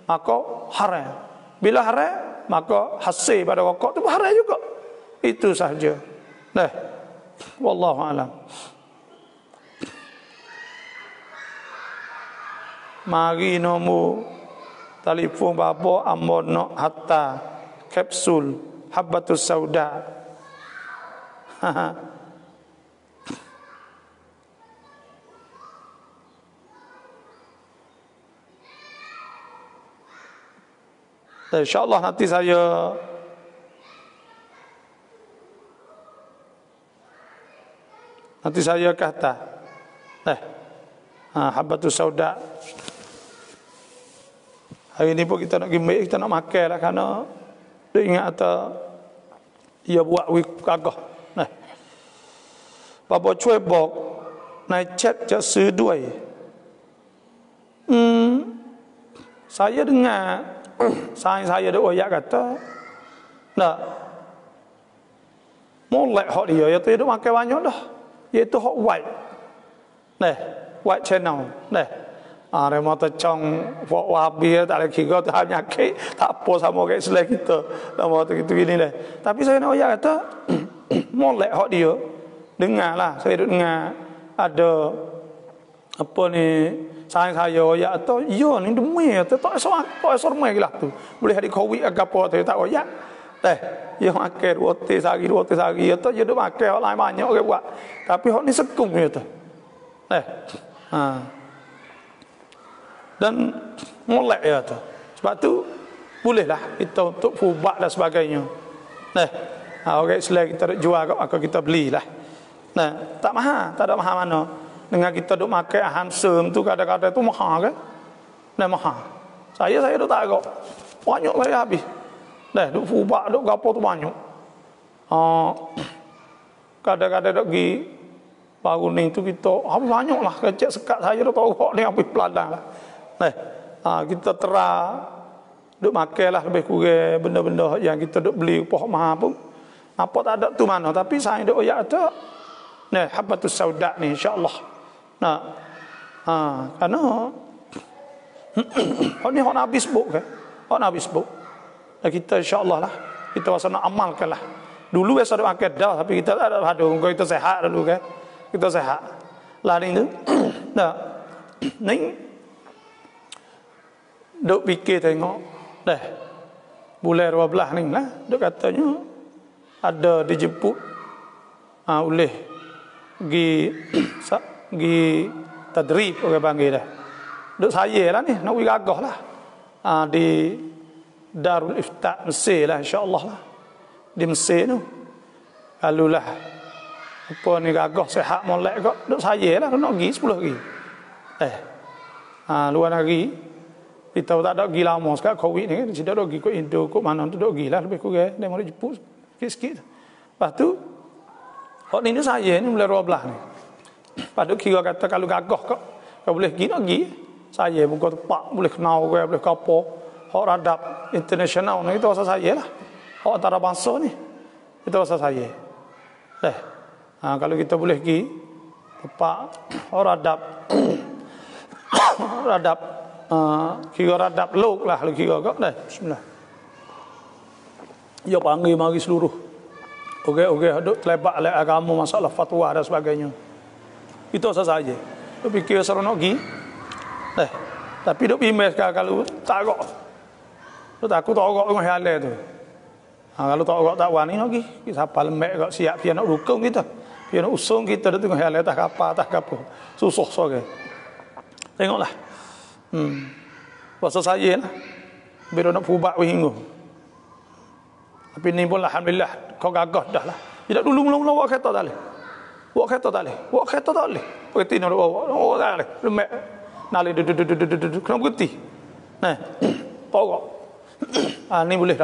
Maka haram. Bila haram, maka hasil pada rokok itu haram juga. Itu sahaja. Wallahu a'lam. Mari nombor telefon Bapa ambo nak hatta kapsul habbatus sauda. InsyaAllah nanti saya kata habbatus sauda Hari ni pun kita nak pergi kita nak makan lah kerana dia ingat kata dia buat kagah. Nah. Bapa cuy bok naik chat je sedui. Saya dengar saya ada ayat kata nak molek hak dia iaitu dia makan banyak dah. Iaitu hak white. Nah, white channel. Nah. Rema tercong wahabi tak lagi kau tak penyakit tak apa sama kayak Islam kita nama tu gitu gini lah. Tapi saya nak ayat kata molek hak dia dengarlah saya dengar ada apa ni saya ayat atau yo ni demi atau tak esok mai lah tu boleh hari covid agapo tu tak ayat dia makan roti sehari atau dia duk makan orang lain banyak orang buat tapi hak ni sekung dia tu dan molek ya tu. Sebab tu bolehlah kita untuk fubak dan sebagainya. Orang Islam kita jual kau kita belilah. Tak mahal, tak ada mahal mana. Dengan kita duk makan hamsem tu kadang-kadang tu mahal kan? Mahal. Saya duk tak agak. Banyak saya habis. Duk fubak duk gapo tu banyak. Kadang-kadang duk pergi baru ni tu kita habis banyaklah kecek sekat saya duk tahu kok ni habis peladang lah. Kita terah duk makanlah lebih kurang benda-benda yang kita duk beli upah mahal pun apa tak ada tu mana tapi saya duk ayat tu habatus sauda ni insya-Allah kerana ni hak Nabi sebut kan hak Nabi sebut kita insya-Allah lah kita rasa nak amalkanlah dulu biasa duk makan dah tapi kita tak ada hadung kita sehat dulu kan kita sehat lah ni tu ni duk fikir tengok bulan 12 ni lah duk katanya ada dijemput oleh pergi tadrib orang panggil dah duk saya lah ni nak pergi gagah lah di Darul Ifta Mesir lah insya-Allah lah di Mesir tu lalu lah apa ni gagah sehat molek kok duk saya lah nak pergi 10 hari luar negeri kita tak ada pergi lama sekarang covid ni kan tidak ada pergi ke Indo ke mana tu dok pergi lah lebih kurang dia mari jemput sikit-sikit lepas tu hak ni saya ni mulai 12 ni lepas tu kira kata kalau gagah kau boleh pergi nak pergi saya buka tempat boleh kenal orang boleh apa hak radap international ni itu rasa saya lah hak antarabangsa ni itu rasa saya kalau kita boleh pergi tempat hak radap kira radap lok lah kira kau bismillah dia panggil mari seluruh okey duk terlibat oleh agama masalah fatwa dan sebagainya itu saja tu fikir seronok pergi tapi duk bimbang kalau tak agak tu takut tak agak dengan halal tu kalau tak agak tak wani lagi siapa lembek kau siap dia nak dukung kita dia nak usung kita tu dengan halal tak apa susah soge tengoklah Puasa saya lah bila nak fubak hingga tapi ni pun alhamdulillah kau gagah dah lah tidak dulu mula-mula buat kereta tak boleh buat kereta tak boleh berhenti nak bawa tak boleh lemak nalih kena berhenti pokok ni boleh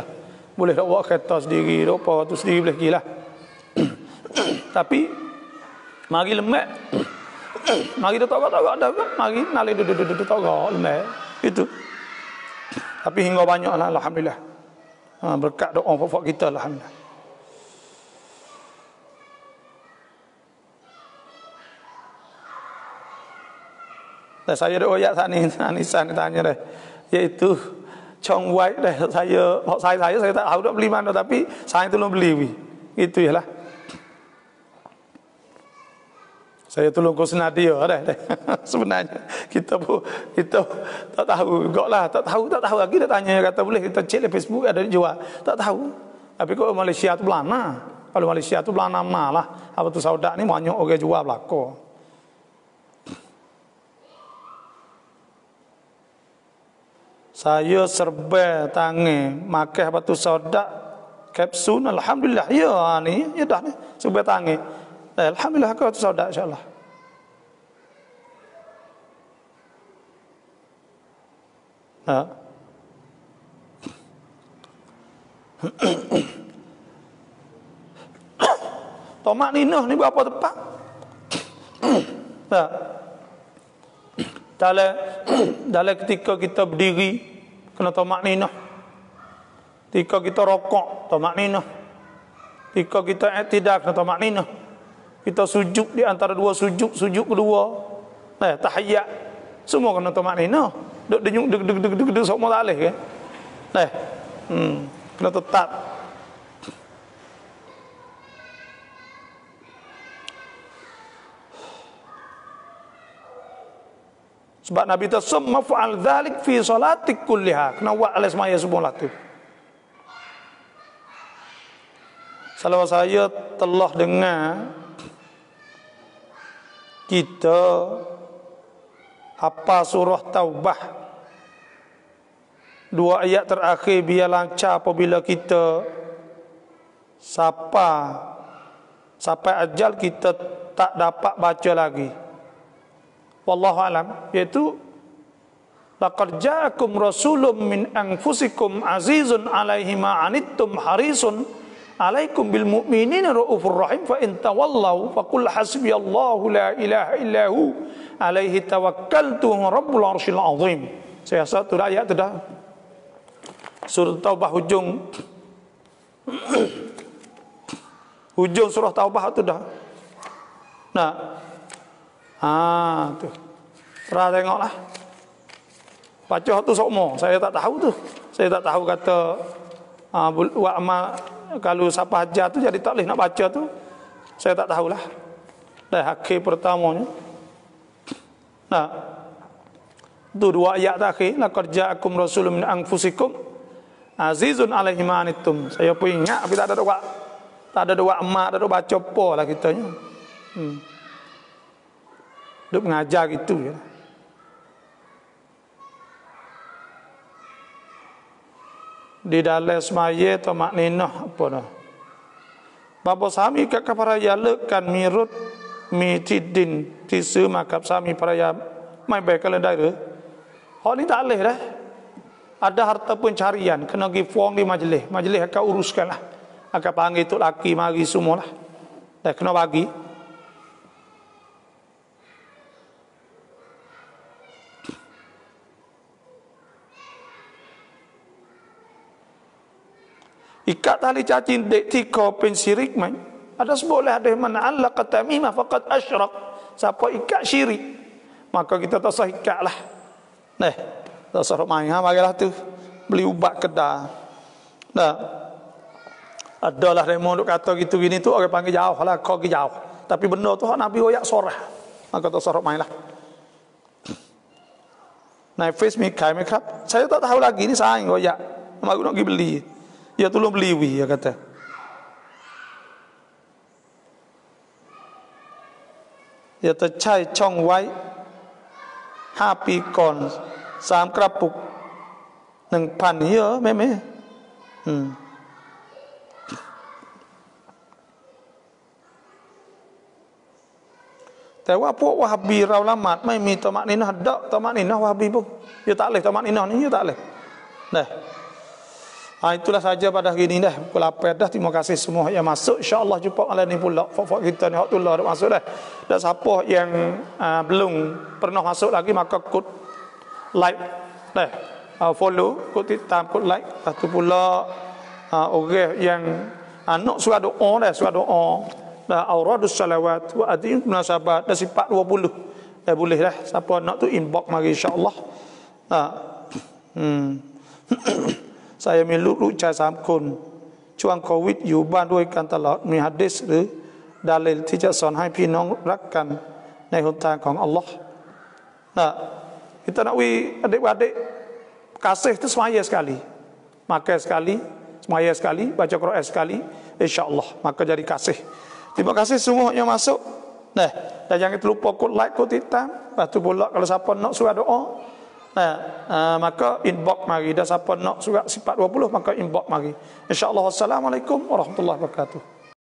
dah buat kereta sendiri apa tu sendiri boleh pergi lah tapi mari lemak mari dia togak dah mari nalih togak lemak itu tapi hingga banyak lah alhamdulillah berkat doa pokok kita alhamdulillah saya ada ayat Anisan tanya dah iaitu Chong White dah saya tak tahu nak beli mana tapi saya tolong beli itu ialah saya tolong kau senadia dah sebenarnya kita tak tahu goklah tak tahu lagi dia tanya kata boleh kita cek di Facebook ada dijual tak tahu tapi kalau Malaysia tu belana kalau Malaysia tu belana malah apa tu saudak ni banyak orang jual belaka saya serba tangan makan apa tu saudak kapsul alhamdulillah ya ni ya dah ni serba tangan alhamdulillah kau tu saudak insyaallah Tomak ninah ni berapa tepat? Nah, dalam ketika kita berdiri kena tomak ninah. Ketika kita rokok tomak ninah. Ketika kita i'tidal kena tomak ninah. Kita sujud di antara dua sujud kedua. Nah, tahiyat semua kena tomak ninah. Deg semua tak boleh kan? Nah, kena tetap. Sebab Nabi tasamma fa'al dzalik fi salatik kulliha. Kena buat oleh semaya semua tu. Kalau saya telah dengar kita apa surah Taubah 2 ayat terakhir biar lancar apabila kita sampai ajal kita tak dapat baca lagi. Wallahu alam, yaitu laqad ja'akum rasulun min anfusikum azizun 'alaihi ma 'anittum harisun 'alaikum bil mu'minina raufur rahim fa in tawallaw faqul hasbiyallahu la ilaha illahu 'alaihi tawakkaltu rabbul arsyil azim. Saya satu ayat tu dah. Surah Taubah hujung surah Taubah tu dah. Nah, tu. Pernah tengoklah. Baca tu sokmo. Saya tak tahu tu. Saya tak tahu kata kalau siapa hajar tu jadi tak boleh nak baca tu. Saya tak tahulah. Dah akhir pertamanya. Nah, tu 2 ayat terakhir. Laqad ja'akum rasulun min anfusikum azizun 'alaihi ma 'anittum. Saya pun ingat tapi tak ada doa. Tak ada doa emak, tak ada baca apa lah kitanya. Duk mengajar gitu ya. Di dalam semaya tamak ninah apa dah. Bapa sami kat para yalekan mirut mitidin tisu makap sami para ya mai baik kalau dah. Hak ni tak leh dah. Ada harta pencarian kena gi fuang di majlis. Majlis akan uruskanlah. Akan panggil tok laki mari semualah. Dah kena bagi. Ikat tali cacing dek tika pensirik main. Ada sebutlah ada man allaqa tamimah faqad asyrak. Siapa ikat syirik, maka kita tak sah ikatlah. Nah, tak sah main marilah tu beli ubat kedah. Nah. Adalah remo duk kata gitu gini tu orang panggil jauh lah, kau pergi jauh. Tapi benda tu hak Nabi royak sorah. Maka tak sah main lah. Nah, face mi kai mi krap. Saya tak tahu lagi ni saing royak. Mak nak pergi beli. Ya tolong beli wi, ya kata. Ya tercai chong wai 5 ปีก่อน3 กระปุก 1,000 เยอะแม่แต่ว่าพวกวะฮับบีเราละหมาดไม่มีตะมะนีนะห์ดอกตะมะนีนะห์วะฮับบีpun ya tak leh tะมะนีนะห์ni ya tak leh. Nah. Itulah saja pada hari ini dah. Pukul 8 dah. Terima kasih semua yang masuk. InsyaAllah jumpa malam ni pula. Fak-fak kita ni hak tulah dah masuk dah. Dan siapa yang belum pernah masuk lagi maka kod like dah. Follow, kod titam, kod like. Satu pula orang yang nak surah doa dah, surah doa. Dah auradus salawat wa adin munasabat dah sifat 20. Dah boleh dah. Siapa nak tu inbox mari insya-Allah. Sayaมีลูกชาย3 คนช่วงโควิดอยู่บ้านด้วยกันตลอดมีหะดีษหรือดาลิลที่จะสอนให้พี่น้องรักกันในหนทางของอัลลอฮ์ Nah, kita nak adik-adik kasih itu semaya sekali, makan sekali, semaya sekali, baca Quran sekali, insya-Allah maka jadi kasih. Terima kasih semua yang masuk. Nah, dan jangan lupa kod like, kod titam. Lepas tu pula kalau siapa nak surah doa, maka inbox mari. Dan siapa nak surat sifat 20 maka inbox mari. InsyaAllah. Wassalamualaikum warahmatullahi wabarakatuh.